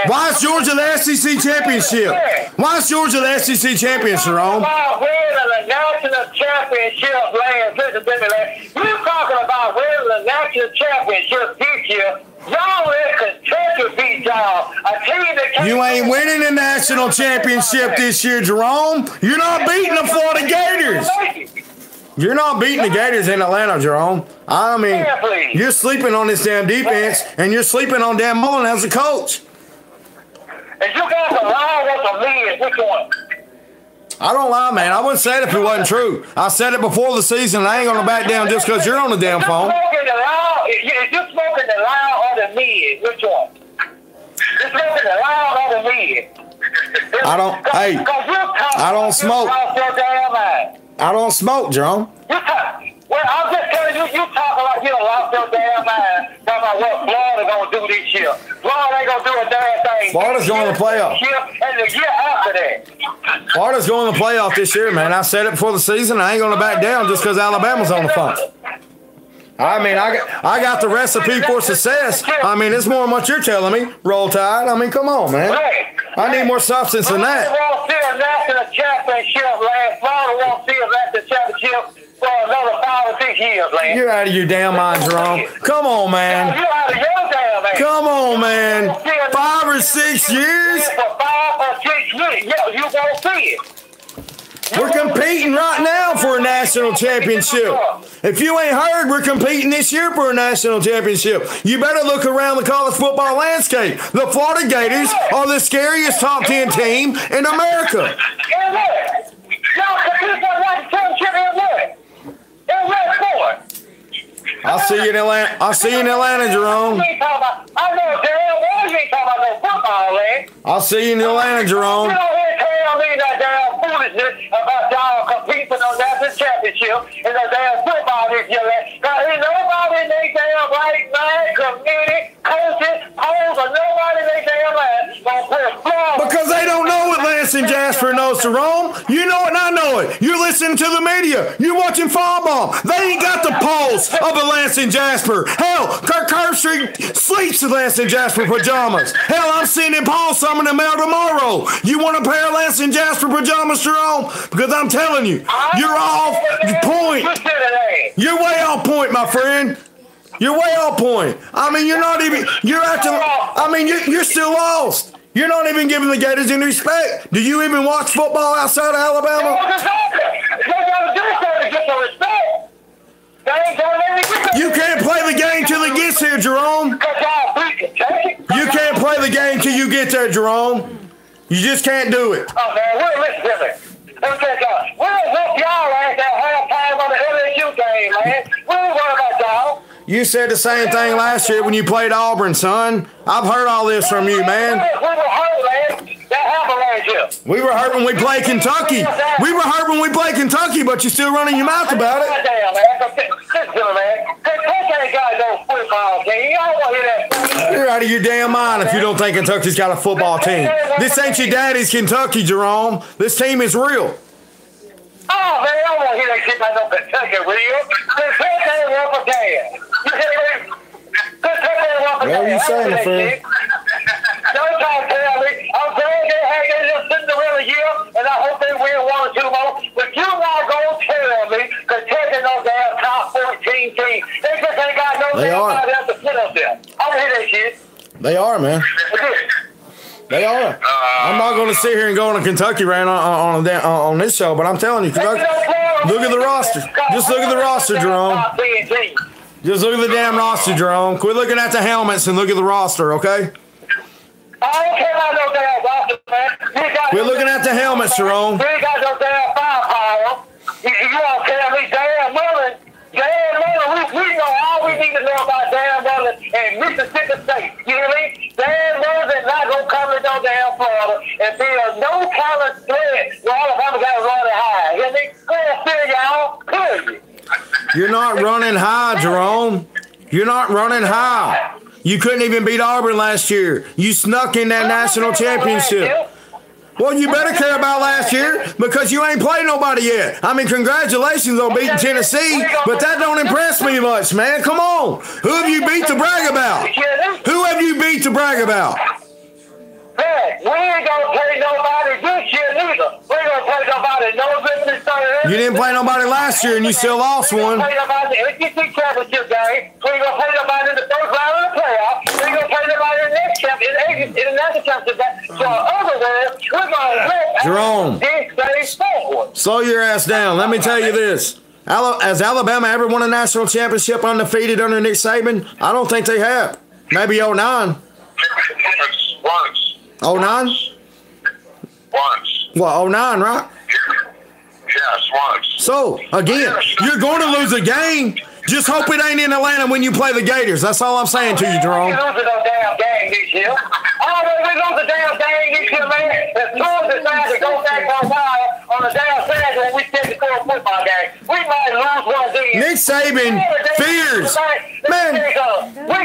Why is Georgia the SEC championship? Why is Georgia the SEC champion, Jerome? The national championship, Lance. Listen to me, Lance. You talking about winning the national championship this year? Y'all let Kentucky beat y'all. A team that you ain't winning the national championship this year, Jerome. You're not beating the Florida Gators. You're not beating the Gators in Atlanta, Jerome. I mean, you're sleeping on this damn defense, and you're sleeping on Dan Mullen as a coach. And you guys are lying with the lead. Which one? I don't lie, man. I wouldn't say it if it wasn't true. I said it before the season, and I ain't going to back down just because you're on the damn phone. Is you smoking the loud or the mid? Which one? You smoking the loud or the mid? I don't smoke. I don't smoke, Jerome. Well, I'm just telling you, you talking like you done lost your damn mind talking about what Florida gonna do this year. Florida ain't gonna do a damn thing. Florida's going to the playoff. And the year after that. Florida's going to the playoff this year, man. I said it before the season. I ain't going to back down just because Alabama's on the phone. I mean, I got the recipe for success. I mean, it's more than what you're telling me. Roll Tide. I mean, come on, man. I need more substance than that. Florida won't see a national championship, Lance. Florida won't see a national championship for another 5 or 6 years, Lance. You're out of your damn mind, Jerome. Come on, man. You're out of your damn mind. Come on, man. 5 or 6 years? For 5 or 6 years. Yeah, you won't see it. We're competing right now for a national championship. If you ain't heard, we're competing this year for a national championship. You better look around the college football landscape. The Florida Gators are the scariest top 10 team in America. And what? Y'all compete for a national championship in what? In what sport? I'll see you in Atlanta. I'll see you in Atlanta, Jerome. I know damn well you ain't talking about no football, man. I'll see you in Atlanta, Jerome. You don't hear tell me that damn foolishness about y'all competing for no national championship in the damn football this year, man. Because ain't nobody in they damn right mind, committee, coaches, polls, or nobody in they damn mind gonna put a flaw. Because they don't know what Lance and Jasper knows, Jerome. You know it and I know it. You're listening to the media. You're watching Finebaum. They ain't got the pulse of a Lance and Jasper. Hell, Kirk Herbstreit sleeps in Lance and Jasper pajamas. Hell, I'm sending Paul some in the mail tomorrow. You want a pair of Lance and Jasper pajamas, Jerome? Because I'm telling you, you're off point. You're way off point, my friend. You're way off point. I mean, you're not even, you're acting, I mean, you're still lost. You're not even giving the Gators any respect. Do you even watch football outside of Alabama? You can't play the game till it gets here, Jerome. You can't play the game till you get there, Jerome. You just can't do it. Oh, man, we'll listen to me. We'll whoop y'all at that halftime on the LSU game, man. We don't worry about y'all. You said the same thing last year when you played Auburn, son. I've heard all this from you, man. We were hurt, man. That happened last year. We were hurt when we played Kentucky. We were hurt when we played Kentucky, but you're still running your mouth about it. Goddamn, man. Listen to me, man. Kentucky ain't got no football team. You don't want to hear that. You're out of your damn mind if you don't think Kentucky's got a football team. This ain't your daddy's Kentucky, Jerome. This team is real. Oh, man, I don't want to hear that shit about no Kentucky real. Kentucky ain't worth a damn. You hear me? Kentucky ain't worth a damn. What are you saying, my friend? Don't try to tell me. I'm glad they had their Cinderella year, and I hope they win 1 or 2 more. But you're not going to tell me Kentucky no damn top 14 team. They just ain't got no damn else to put up there. I don't hear that shit. They are, man. They are. I'm not going to sit here and go on a Kentucky rant on this show, but I'm telling you, Kentucky, look at the roster. Just look at the roster, Jerome. Just look at the damn roster, Jerome. Quit looking at the helmets and look at the roster, okay? I don't care about no damn roster, man. Quit looking at the helmets, Jerome. We ain't got no damn firepower. You don't tell me damn Mullen. Dan Mullen, we know all we need to know about Dan Mullen and Mississippi State. You hear me? Dan Mullen is not going to come to no damn Florida and be a no-talent threat where Alabama got to run it high. You hear me? Go ahead, figure y'all. Period. You're not running high, Jerome. You're not running high. You couldn't even beat Auburn last year. You snuck in that national championship. Well, you better care about last year because you ain't played nobody yet. I mean, congratulations on beating Tennessee, but that don't impress me much, man. Come on. Who have you beat to brag about? Who have you beat to brag about? Hey, we ain't going to play nobody this year neither. We ain't going to play nobody no different than You didn't play nobody last year and you still lost one. We ain't going to play nobody in the SEC championship game. We ain't going to play nobody in the first round of the playoffs. We ain't going to play nobody in the next championship, in the national championship game. So, in other words, we're going to let Jerome, this day forward. slow your ass down. Let me tell you this. Has Alabama ever won a national championship undefeated under Nick Saban? I don't think they have. Maybe 09. Once. 09? Once. Well, 09, right? Yes, once. So, again, you're going to lose a game. Just hope it ain't in Atlanta when you play the Gators. That's all I'm saying to you, Jerome. We losing no damn game this year. We lose a damn game this year, man. As soon as decided to go back for a while on the damn Saturday when we scheduled for a football game, we might lose one of these. Nick Saban fears. Man, we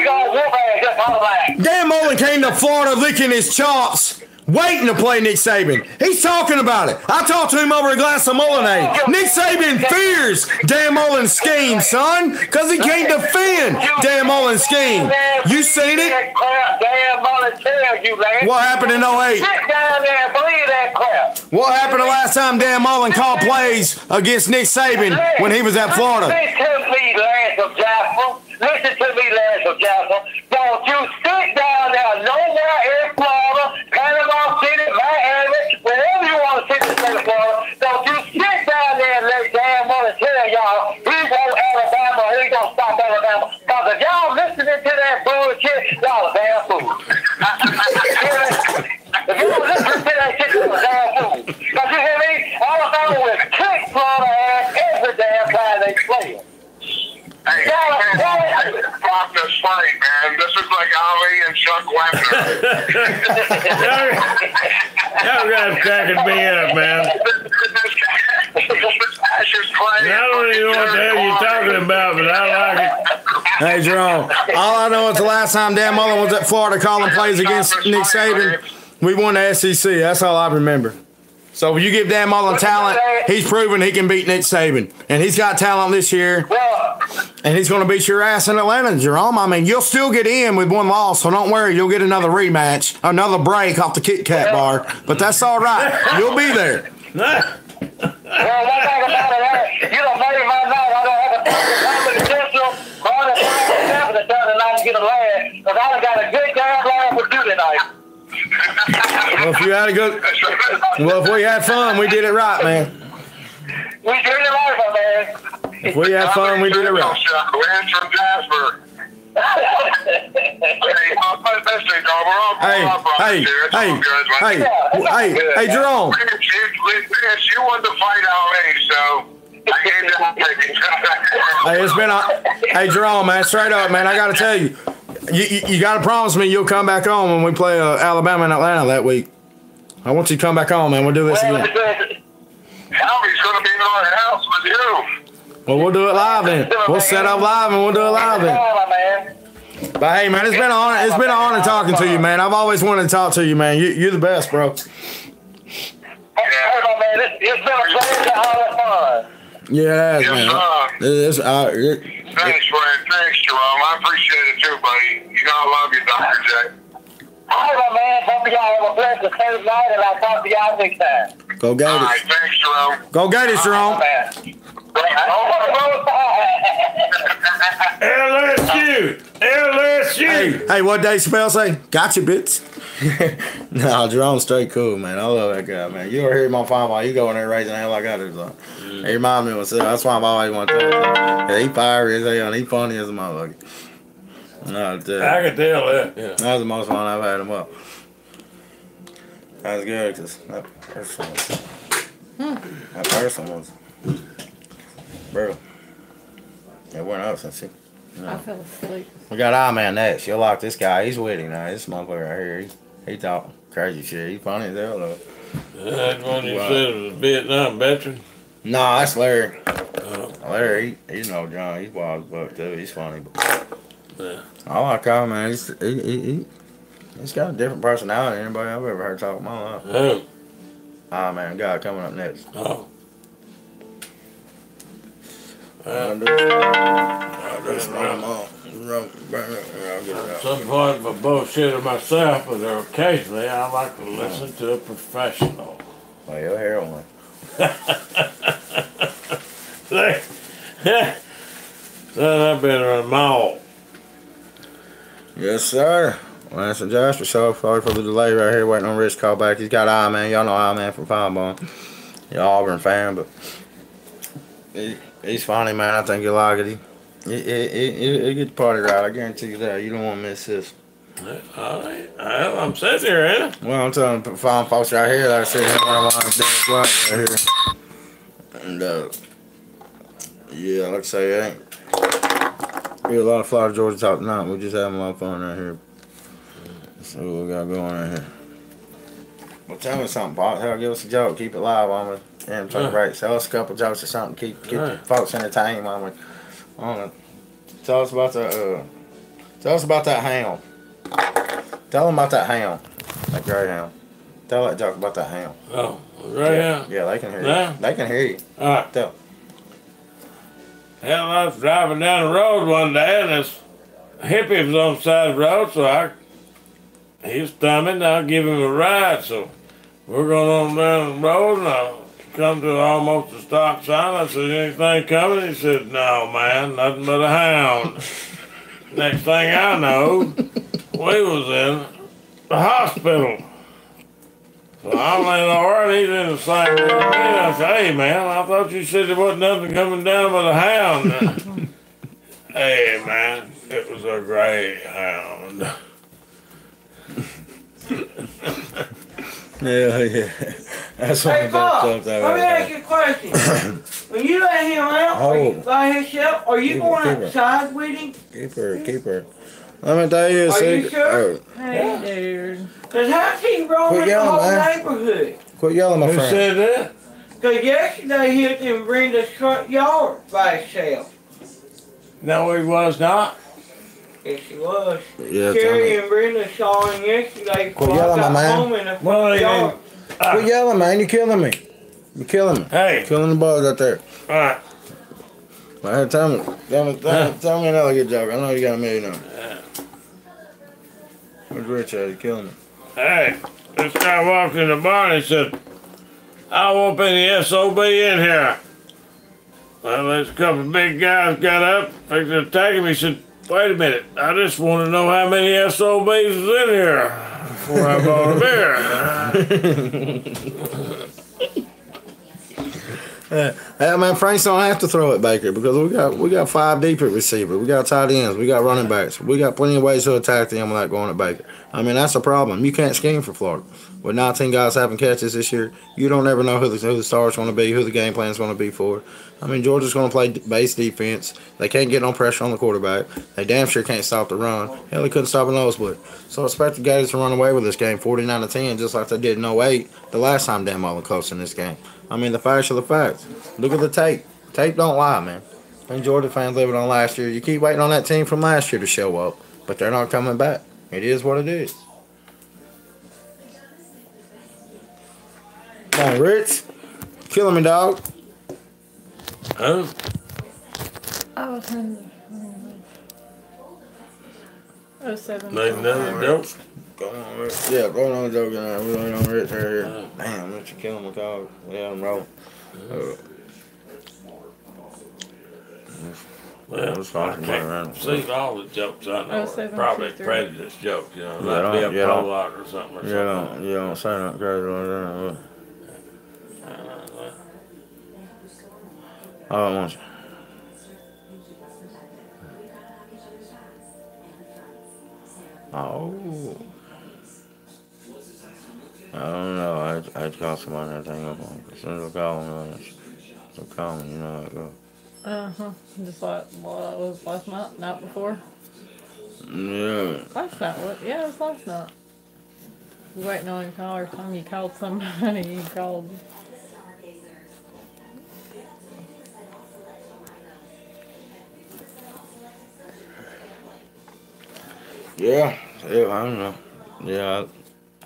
gonna whoop ass just on the line. Dan Mullen came to Florida licking his chops, waiting to play Nick Saban. He's talking about it. I talked to him over a glass of Mullinade. Nick Saban fears Dan Mullen's scheme, son, because he can't defend Dan Mullen's scheme. You seen it? Dan Mullen tell you, man. What happened in 08? Sit down there and believe that crap. What happened the last time Dan Mullen called plays against Nick Saban when he was at Florida? Listen to me, Lance of Jasper. Listen to me, Lance of Jasper. Don't you sit down there nowhere in Florida, Panama City, Miami, wherever you want to sit in the state of Florida. Don't you sit down there and let Dan Mullen tell y'all he won't Alabama, he gonna stop Alabama. Because if y'all listening to that bullshit, y'all are damn fools. If you don't listen to that shit, you're a damn fool. Because you hear me? Alabama will kick Florida ass every damn time they play it. Y'all Y'all guys cracking me up, man. I don't even know what the hell you're talking about, but I like it. Hey, Jerome, all I know is the last time Dan Mullen was at Florida calling plays against Nick Saban, we won the SEC. That's all I remember. So when you give Dan Mullen talent, he's proven he can beat Nick Saban. And he's got talent this year. And he's going to beat your ass in Atlanta, Jerome. I mean, you'll still get in with one loss, so don't worry. You'll get another rematch, another break off the Kit Kat bar. But that's all right. You'll be there. Well, one thing about it, you don't made my night. I don't have a fucking potential. But I'm going to tonight and get a laugh. Because I done got a good damn laugh with you tonight. Well, if we had fun, we did it right, man. We did it right, my man. If we had fun, we did it right. Lance from Jasper. Hey, Jerome. You won the fight already, so I gave them a ticket. Hey, Jerome, man, straight up, man, I got to tell you, you got to promise me you'll come back on when we play Alabama and Atlanta that week. I want you to come back on, man. We'll do this again. He's going to be in our house with you. Well, we'll do it live then. We'll set up live and we'll do it live then. But hey, man, it's been an honor. It's been an honor talking to you, man. I've always wanted to talk to you, man. You're the best, bro. Hey, my man, it's been a pleasure. All fun. Yeah, Yes, man. Thanks, Fred. Thanks, Jerome. I appreciate it too, buddy. You know I love you, Dr. J. All right, man. Hope y'all have a blessed Thursday night, and I'll talk to y'all next time. Go get All it. right, thanks, Jerome. Go get it, Jerome. LSU. Hey, what Dave Chappelle say? Gotcha, bitch. No, Jerome's straight cool, man. I love that guy, man. You ever hear him on Finebaum, you go in there raising hell like I do. So. He reminds me of myself. That's why I've always wanted to tell him. Yeah, he fiery as hell and he funny as a motherfucker. No, I can tell that. Yeah. That was the most fun I've had him up. That was good because that person was, bro. It went up since he. I fell asleep. We got Eye Man next. You'll like this guy. He's witty now. This motherfucker right here. He talk crazy shit. He's funny as hell though. That one you said was a Vietnam veteran? No, that's Larry. Larry, he's no John. He's wild as fuck too. He's funny. But Yeah. I like Eye Man. He's got a different personality than anybody I've ever heard talk in my life. Who? Eye Man, guy coming up next. Oh. Some part of a bullshitter myself, but occasionally I like to listen to a professional. Well, your heroin. Son, I've been around them all. Yes, sir. Lance and Jasper show. Sorry for the delay right here, waiting on Rich to call back. He's got Eye Man. Y'all know Eye Man from Finebaum. You're Auburn fan, but he's funny, man. I think you'll like it. He get the party right. I guarantee you that. You don't want to miss this. All right. I'm sitting here, ain't I? Well, I'm telling fine folks right here that are sitting here on right here. And yeah, like I say, it ain't. We had a lot of Florida Georgia talk tonight. We're just having a lot of fun right here. So what we got going right here. Well, tell me something, Bob. Hell, give us a joke. Keep it live on me. Take a break. Tell us a couple jokes or something. Keep the folks entertained on me. Tell us about that hound. Tell them about that hound. That greyhound. Tell that joke about that hound. Oh, greyhound? Yeah, they can hear Yeah? you. They can hear you. All right. Tell. Hell, I was driving down the road one day, and this hippie was on the side of the road, so he was thumbing, I'll give him a ride. So we're going on down the road, and I come to almost a stop sign. I said, anything coming? He said, no, man, nothing but a hound. Next thing I know, we was in the hospital. So I'm in over, and he's in the same room. I said, hey, man, I thought you said there wasn't nothing coming down but a hound. Hey, man, it was a greyhound. Yeah. That's what Hey, Bob, let me ask you a question. When you let him out, or you by himself, are you going outside with him? Keep her. Let me tell you a secret. Are you sure? Hey, dude. Cause how's he roaming the whole neighborhood? Quit yelling, my Who friend. said that? Cause yesterday he was in Brenda's front yard by himself. No, he was not. Yes, he was. Yeah, Carrie and Brenda saw him yesterday before Quit yelling, I got my man. home in the front yard. Quit yelling, man. You're killing me. You're killing me. Hey. Killing the bugs out there. All right. Well, tell me another good joke. I know you got a million of them. Yeah. Where's Rich at? You're killing me. Hey, this guy walked in the bar and he said, I won't be any SOB in here. Well, there's a couple of big guys got up, fixed to attack him. He said, wait a minute, I just want to know how many SOBs is in here before I bought a beer. Hey, man, Franks don't have to throw it, Baker, because we got 5 deep at receiver. We got tight ends. We got running backs. We got plenty of ways to attack them without going at Baker. I mean, that's a problem. You can't scheme for Florida. With 19 guys having catches this year, you don't ever know who the star's going to be, who the game plan's going to be for. I mean, Georgia's going to play base defense. They can't get no pressure on the quarterback. They damn sure can't stop the run. Hell, they couldn't stop a nosebleed. So I expect the Gators to run away with this game 49-10, just like they did in 08, the last time Dan Mullen coached in this game. I mean, the facts are the facts. Look at the tape. Tape don't lie, man. And Georgia fans living on last year. You keep waiting on that team from last year to show up, but they're not coming back. It is what it is. Come on, Rich. Killing me, dog. Oh. I was in 07. Make another joke. Go on, Rich. Yeah, go on, joke. We're going on Rich right here. Damn, Rich, you're killing my dog. Yeah, I'm rolling. Well, I can't see all the jokes I know. 07, Probably 23. prejudice jokes, you know. Yeah, That'd be a yeah. prologue or something. You don't say nothing crazy like that. I don't want you. Oh. I don't know. I had to call somebody and hang up on him. As soon as I call him, they'll call me. You know how it goes. Just like what it was last night before. Yeah. Last night, what? Yeah, it was last night. Waiting on your call or time you called somebody, you called. Yeah. I don't know. Yeah.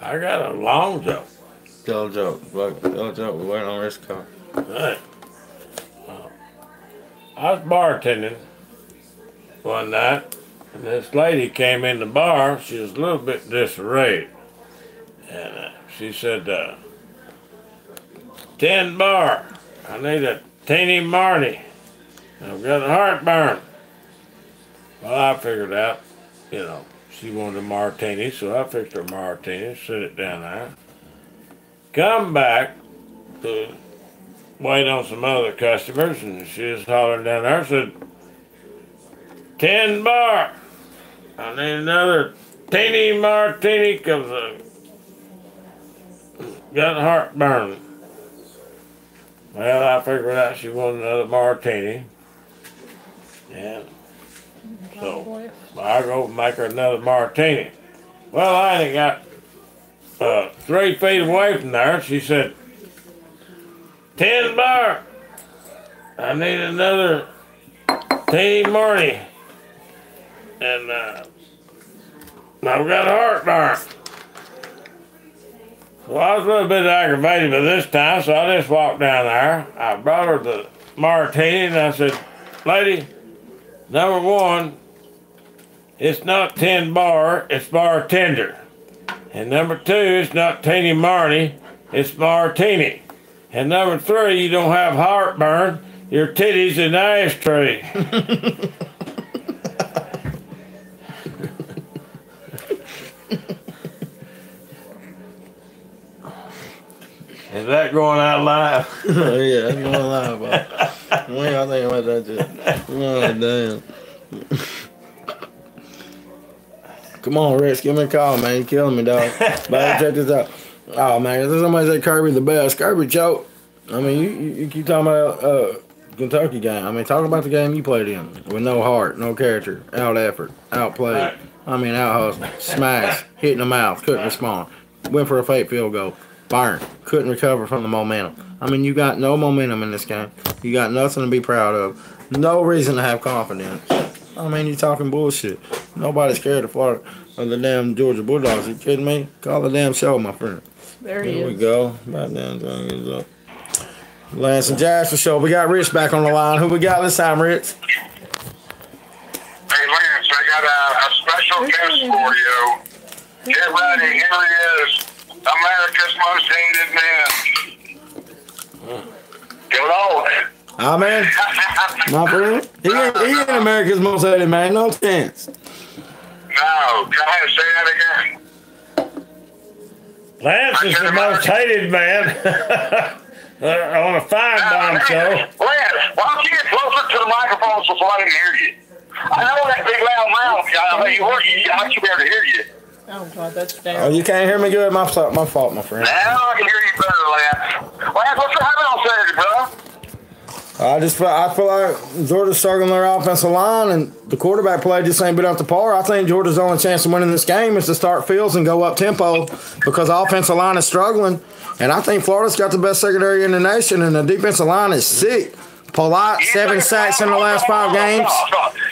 I got a long joke. Tell a joke. Tell a joke. We're waiting on this call. Hey. I was bartending one night, and this lady came in the bar. She was a little bit disarrayed. And she said, 10 bar. I need a teeny Marty. I've got a heartburn. Well, I figured out, you know, she wanted a martini, so I fixed her a martini, set it down there. Come back to wait on some other customers, and she was hollering down there, said, 10 bar. I need another teeny martini, because got heartburn. Well, I figured out she wanted another martini. And so I go make her another martini. Well, I only got 3 feet away from there. She said, 10 bar. I need another teeny Marty. And I've got heartburn. Well, I was a little bit aggravated by this time, so I just walked down there. I brought her the martini, and I said, lady, number 1, it's not 10 bar, it's bartender. And number 2, it's not teeny Marty, it's martini. And number 3, you don't have heartburn, your titty's an ashtray. Is that going out live? Yeah, that's going live, bro. What y'all think about that shit? Oh, damn. Come on, Rich, give me a call, man. You're killing me, dog. But check this out. Oh, man, if somebody say Kirby the best, Kirby choke. I mean, you keep talking about Kentucky game. I mean, talk about the game you played in with no heart, no character, out effort, outplayed. I mean, out hustle, smash, hit in the mouth, couldn't respond. Went for a fake field goal, burn, couldn't recover from the momentum. I mean, you got no momentum in this game. You got nothing to be proud of. No reason to have confidence. I mean, you talking bullshit. Nobody's scared of Florida or the damn Georgia Bulldogs. You kidding me? Call the damn show, my friend. There he Here is. we go. Right down thing is up. Lance and Jasper show. We got Rich back on the line. Who we got this time, Rich? Hey, Lance, I got a special guest for you. Get ready. Here he is. America's most hated man. Get old. Ah, man. My friend. He ain't America's most hated man. No chance. No, go ahead, say that again. Lance is the most hated man on a Finebaum show. Lance, why don't you get closer to the microphone so somebody can hear you? I know that big loud mouth. I should be able to hear you. Oh, God, that's Oh, down. you can't hear me good? My fault, my friend. Now I can hear you better, Lance. Lance, what's happening on Saturday, bro? I feel like Georgia's struggling their offensive line, and the quarterback play just ain't been up to par. I think Georgia's only chance of winning this game is to start Fields and go up tempo because the offensive line is struggling. And I think Florida's got the best secondary in the nation, and the defensive line is sick. Polite, 7 sacks in the last 5 games.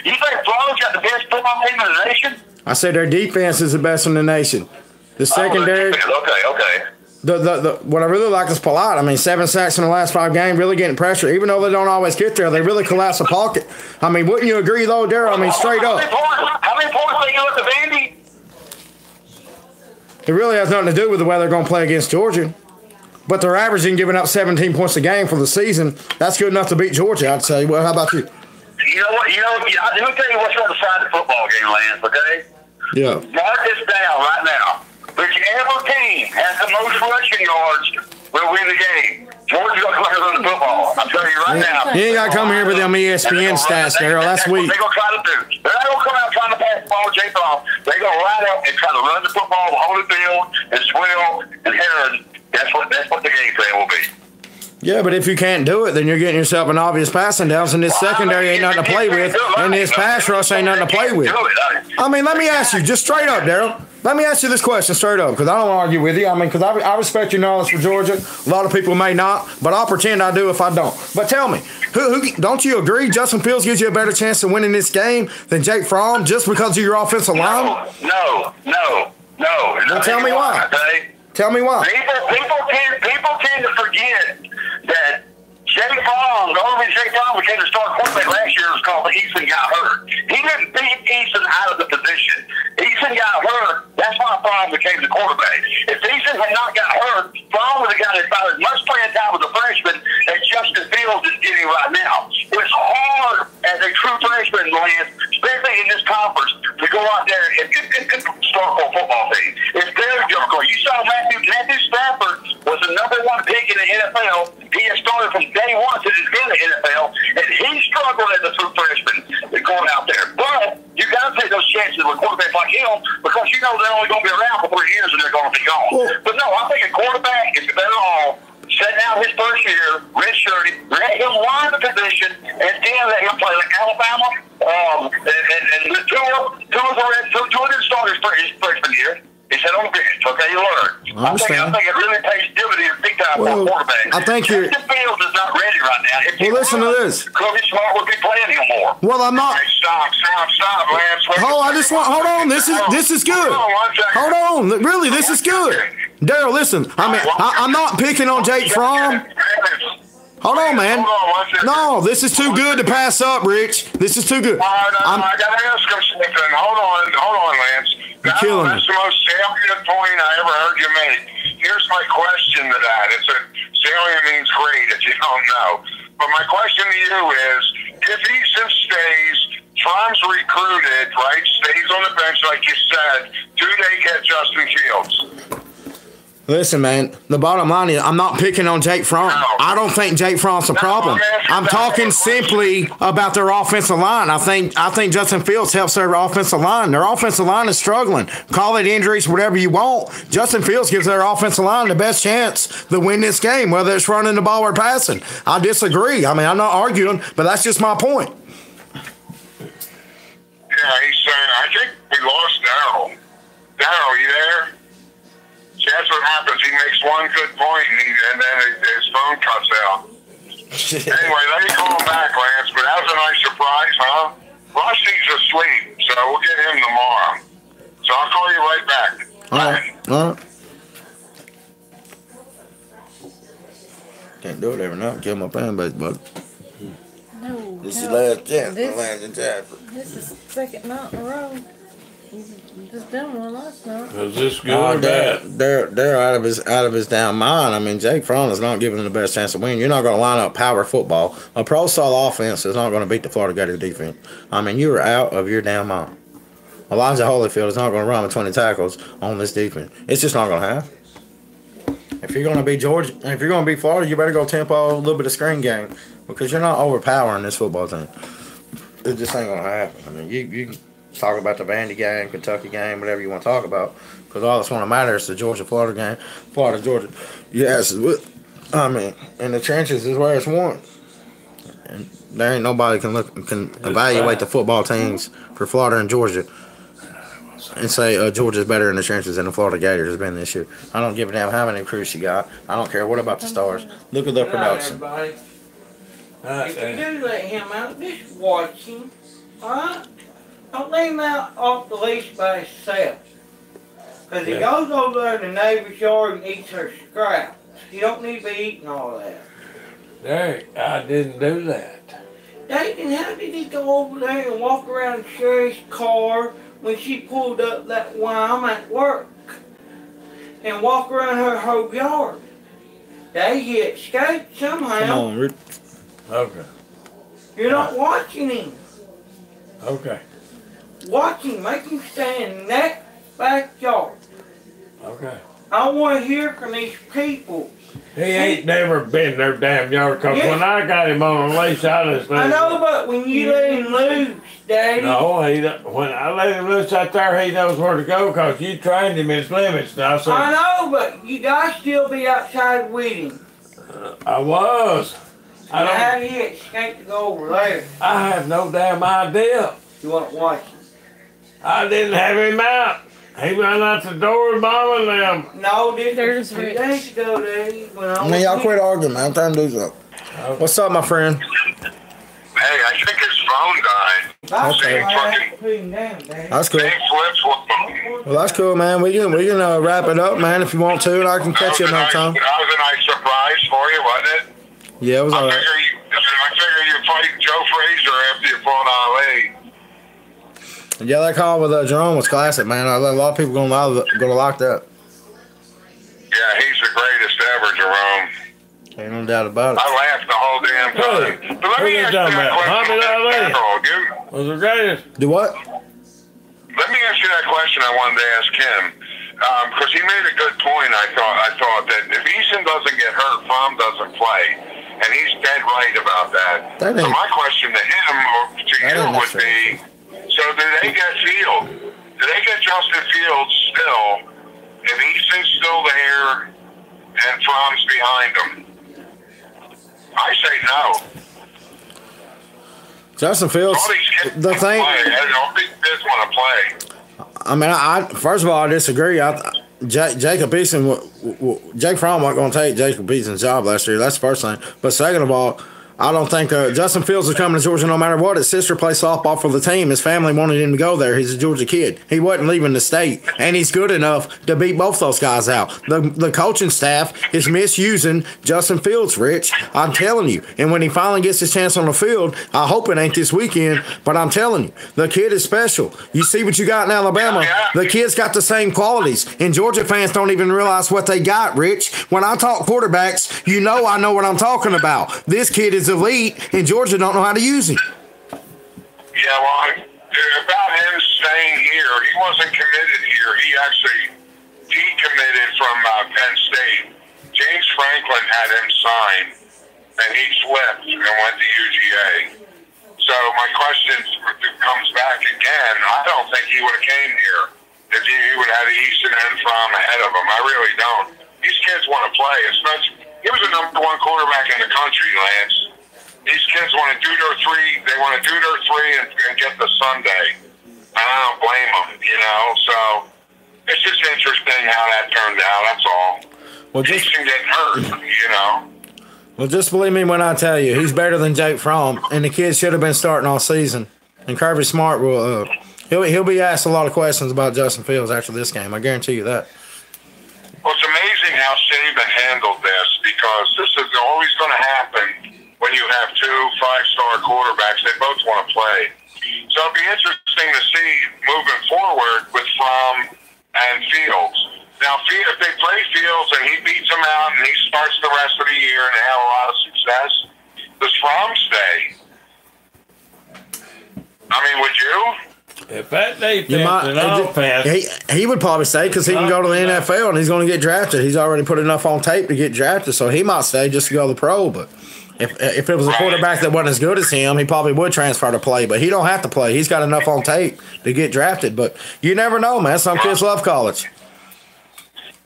You think Florida's got the best football team in the nation? I said their defense is the best in the nation. The secondary. Okay. What I really like is Polite. I mean, 7 sacks in the last 5 games, really getting pressure. Even though they don't always get there, they really collapse the pocket. I mean, wouldn't you agree, though, Darryl? I mean, straight up. How many points they get with the Vandy? It really has nothing to do with the way they're going to play against Georgia. But they're averaging giving up 17 points a game for the season. That's good enough to beat Georgia, I'd say. Well, how about you? You know what? Let me tell you what's going to decide the football game, Lance, okay? Yeah. Mark this down right now. Whichever team has the most rushing yards will win the game. Georgia's going to come out and run the football. I'm telling you right now. You ain't got to come here with them ESPN stats, Darryl. That's weak. They're going to try to do. They're not going to come out trying to pass the ball to Jay Brown. They're going to ride out and try to run the football with Holyfield and Swill and Heron. That's what the game plan will be. Yeah, but if you can't do it, then you're getting yourself an obvious passing downs, and this secondary ain't nothing to play with, and this pass rush ain't nothing to play with. I mean, let me ask you, just straight up, Darryl. Let me ask you this question straight up, because I don't argue with you. I mean, because I respect your knowledge for Georgia. A lot of people may not, but I'll pretend I do if I don't. But tell me, who don't you agree Justin Fields gives you a better chance of winning this game than Jake Fromm just because of your offensive line? No. Well, tell me why. Tell me why. People tend to forget that Jay Fromm, the only reason Jay Fromm became the starting quarterback last year was because Eason got hurt. He didn't beat Eason out of the position. Eason got hurt. That's why Fromm became the quarterback. If Eason had not got hurt, Fromm would have got about as much playing time with a freshman as Justin Fields is getting right now. It's hard as a true freshman, Lance, especially in this conference, to go out there and start for a football team. It's very difficult. You saw Matthew Stafford was the #1 pick in the NFL. He has started from day one since he's been in the NFL, and he struggled as a true freshman going out there. But you got to take those chances with quarterbacks like him because you know they're only going to be around for 3 years and they're going to be gone. Well, but no, I think a quarterback is better off setting out his first year, redshirting, let him learn the position, and then let him play like Alabama. And the two didn't start his freshman year. He said on the bench, okay, you learn. I think it really pays dividends big time for a quarterback. I think you're. Justin Fields is not ready right now. If Well, listen to this. Kirby Smart would be playing him more. Well, I'm not. Hey, stop, Lance. Hold on. This is good. Hold on. Really, this is good. Darryl, listen. I mean, I'm not picking on Jake Fromm. Hold on, man. No, this is too good to pass up, Rich. This is too good. I got to ask him something. Hold on, Lance. You're killing me. That's the most salient point I ever heard you make. Here's my question to that. Salient means great if you don't know. But my question to you is, if Eason stays, Fromm's recruited, right, stays on the bench like you said, do they get Justin Fields? Listen, man, the bottom line is I'm not picking on Jake Fromm. I don't think Jake Fromm's a problem. I'm talking simply about their offensive line. I think Justin Fields helps their offensive line. Their offensive line is struggling. Call it injuries, whatever you want. Justin Fields gives their offensive line the best chance to win this game, whether it's running the ball or passing. I disagree. I mean, I'm not arguing, but that's just my point. Yeah, he's saying, I think We lost Darryl. Darryl, you there? See, that's what happens. He makes one good point, and then his phone cuts out. Anyway, let me call him back, Lance. But that was a nice surprise, huh? Rusty's asleep, so we'll get him tomorrow. So I'll call you right back. All right. All right. Can't do it every night. Kill my fan base, bud. No. This is no. last chance. This- Last chance. This is second night in a row. You just done one last night. Was this good or bad? They're out of his damn mind. I mean, Jake Fromm is not giving them the best chance to win. You're not going to line up power football. A pro style offense is not going to beat the Florida Gator defense. I mean, you are out of your damn mind. Elijah Holyfield is not going to run with 20 tackles on this defense. It's just not going to happen. If you're going to be Georgia, if you're going to be Florida, you better go tempo, a little bit of screen game, because you're not overpowering this football team. It just ain't going to happen. I mean, you can talk about the Vandy game, Kentucky game, whatever you want to talk about, because all that's going to matter is the Georgia-Florida game, Florida-Georgia. Yes, I mean, in the trenches is where it's won. And there ain't nobody can evaluate the football teams for Florida and Georgia and say Georgia's better in the trenches than the Florida Gators has been this year. I don't give a damn how many recruits you got. I don't care. What about the stars? Look at their production. Everybody. If you do let him out, just watch him. Alright? Don't leave him out off the leash by himself. Because he goes over there in the neighbor's yard and eats her scraps. You don't need to be eating all that. Derek, I didn't do that. Dayton, how did he go over there and walk around Sherry's car when she pulled up that while I'm at work and walk around her whole yard? He escaped somehow. Come on, Rick. Okay. You're not watching him. Okay. Watch him. Make him stand in that backyard. Okay. I want to hear from these people. He ain't never been their damn yard, because when I got him on a leash, I just I know, but when you let him loose, Daddy. No, when I let him loose out there, he knows where to go, because you trained him in his limits now. So I know, but you guys still be outside with him. I was. How did he escape to go over there? I have no damn idea. You want to watch him? I didn't have him out. He ran out the door bombing them. No, this There's was 2 Rich. days ago, Daddy. When I Man, y'all quit arguing, man. I'm trying to do something. What's up, my friend? Hey, I think his phone died. Okay. That's cool. Same flip-flop. Well, that's cool, man. We can wrap it up, man, if you want to, and I can catch you another time. That was a nice surprise for you, wasn't it? Yeah, it was all right. I figure you fight Joe Frazier after you fought Ali. Yeah, that call with Jerome was classic, man. A lot of people gonna like that. Yeah, he's the greatest ever, Jerome. Ain't no doubt about it. I laughed the whole damn time. But let me ask you that question. Was the greatest. Do what? Let me ask you that question I wanted to ask him. Because he made a good point, I thought that if Eason doesn't get hurt, Fromm doesn't play. And he's dead right about that. So my question to him or to you would be, so do they get Field? Do they get Justin Fields still if Eason's still there and Fromm's behind him? I say no. Justin Fields, the thing. All these kids want to play. I mean, first of all, I disagree. Jacob Eason, Jake Fromm wasn't going to take Jacob Eason's job last year. That's the first thing. But second of all, I don't think Justin Fields is coming to Georgia no matter what. His sister plays softball for the team. His family wanted him to go there. He's a Georgia kid. He wasn't leaving the state, and he's good enough to beat both those guys out. The coaching staff is misusing Justin Fields, Rich. I'm telling you. And when he finally gets his chance on the field, I hope it ain't this weekend, but I'm telling you, the kid is special. You see what you got in Alabama. The kid's got the same qualities, and Georgia fans don't even realize what they got, Rich. When I talk quarterbacks, you know I know what I'm talking about. This kid is elite, and Georgia don't know how to use him. Yeah, well, about him staying here, he wasn't committed here. He actually decommitted from Penn State. James Franklin had him sign, and he flipped and went to UGA. So my question comes back again. I don't think he would have came here if he would have had Easton and Fromm ahead of him. I really don't. These kids want to play. Especially, he was the #1 quarterback in the country, Lance. These kids want to do their three. They want to do their three and get the Sunday. I I don't blame him, you know. So it's just interesting how that turned out. That's all. Well, he can get hurt, you know. Well, just believe me when I tell you, he's better than Jake Fromm, and the kid should have been starting all season. And Kirby Smart will, he'll be asked a lot of questions about Justin Fields after this game. I guarantee you that. Well, it's amazing how Saban handled this, because this is always going to happen when you have two 5-star quarterbacks. They both want to play. So it'll be interesting to see moving forward with Fromm and Fields. Now, if they play Fields and he beats them out and he starts the rest of the year and they have a lot of success, does Fromm stay? I mean, would you? If that defense and offense, he would probably stay because he can go to the NFL and he's going to get drafted. He's already put enough on tape to get drafted, so he might stay just to go to the pro. But if it was a quarterback that wasn't as good as him, he probably would transfer to play. But he don't have to play. He's got enough on tape to get drafted. But you never know, man. Some kids love college.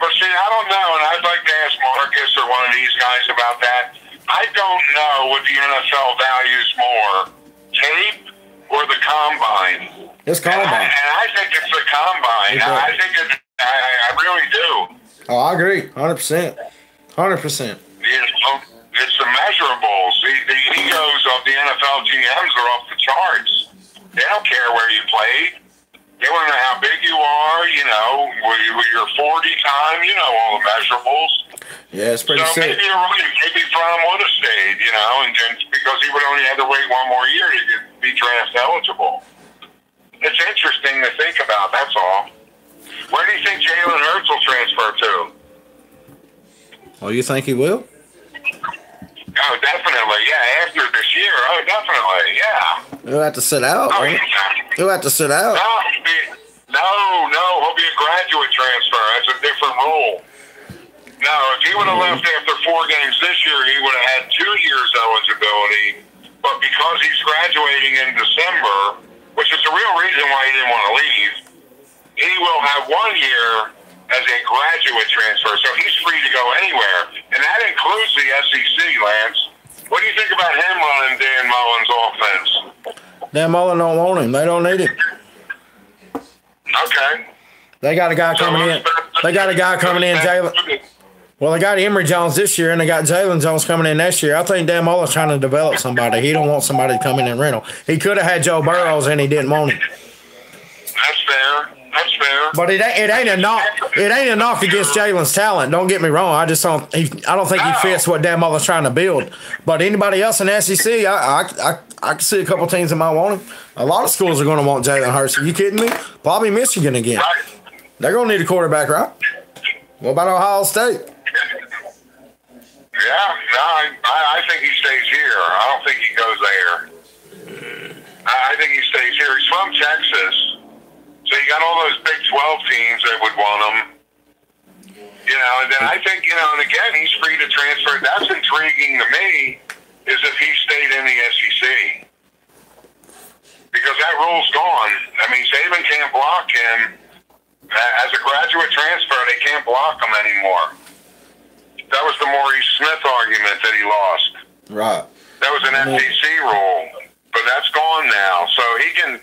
But see, I don't know, and I'd like to ask Marcus or one of these guys about that. I don't know what the NFL values more, tape or the combine. It's combine. And I think it's the combine. I think I really do. Oh, I agree. 100%. 100%. It's the measurables. The egos of the NFL GMs are off the charts. They don't care where you played. They want to know how big you are, you know, with your 40 time, you know, all the measurables. Yeah, it's pretty sick. Maybe you're right. Maybe Fromm would have stayed, you know, and because he would only have to wait one more year to be draft eligible. It's interesting to think about, that's all. Where do you think Jalen Hurts will transfer to? Oh, you think he will? Oh, definitely, yeah. After this year, oh, definitely, yeah. He'll have to sit out. Oh, right? He'll have to sit out. No, he'll be a graduate transfer. That's a different rule. No, if he would have left after 4 games this year, he would have had 2 years eligibility. But because he's graduating in December, which is the real reason why he didn't want to leave, he will have 1 year as a graduate transfer. So he's free to go anywhere. And that includes the SEC, Lance. What do you think about him running Dan Mullen's offense? Dan Mullen don't want him. They don't need him. Okay. They got a guy coming in. They got a guy coming in, Jalen. Well, they got Emory Jones this year, and they got Jalen Jones coming in next year. I think Dan Mullen's trying to develop somebody. He don't want somebody to come in and rent him. He could have had Joe Burrows, and he didn't want him. That's fair. That's fair. But it ain't a knock. It ain't a knock against Jalen's talent. Don't get me wrong. I don't think he fits what Dan Mullen's trying to build. But anybody else in the SEC, I can see a couple teams that might want him. A lot of schools are going to want Jalen Hurts. Are you kidding me? Probably Michigan again. They're going to need a quarterback, right? What about Ohio State? Yeah, no, I think he stays here. I don't think he goes there. I think he stays here. He's from Texas. So you got all those Big 12 teams that would want him. You know, and then I think, you know, and again, he's free to transfer. That's intriguing to me, is if he stayed in the SEC. Because that rule's gone. I mean, Saban can't block him. As a graduate transfer, they can't block him anymore. That was the Maurice Smith argument that he lost. Right. That was an SEC rule. But that's gone now. So he can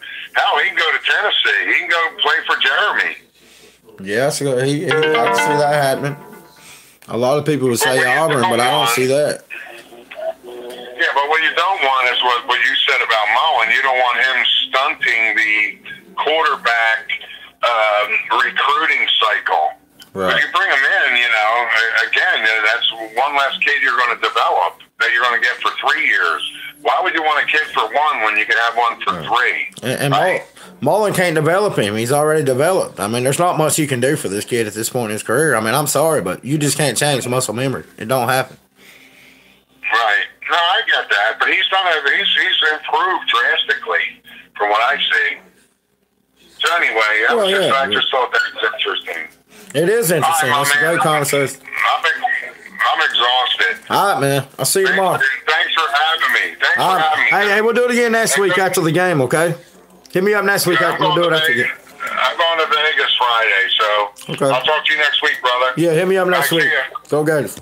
go to Tennessee. He can go play for Jeremy. Yeah, so I can see that happening. A lot of people would say Auburn, but I don't see that. Yeah, but what you don't want is what you said about Mullen. You don't want him stunting the quarterback recruiting cycle. Right. If you bring him in, you know, again, that's one less kid you're going to develop that you're going to get for 3 years. Why would you want a kid for 1 when you can have one for 3? And right? Mullen can't develop him. He's already developed. I mean, there's not much you can do for this kid at this point in his career. I mean, I'm sorry, but you just can't change muscle memory. It don't happen. Right. No, I get that, but he's improved drastically from what I see. So anyway, I just thought that was interesting. It is interesting. That's a great conversation. I'm exhausted. All right, man. I'll see you tomorrow. Thanks for having me. Hey, we'll do it again next week after the game, okay? Hit me up next week. We'll do it after the game. I'm going to Vegas Friday, so okay. I'll talk to you next week, brother. Yeah, hit me up next week. Go Gators.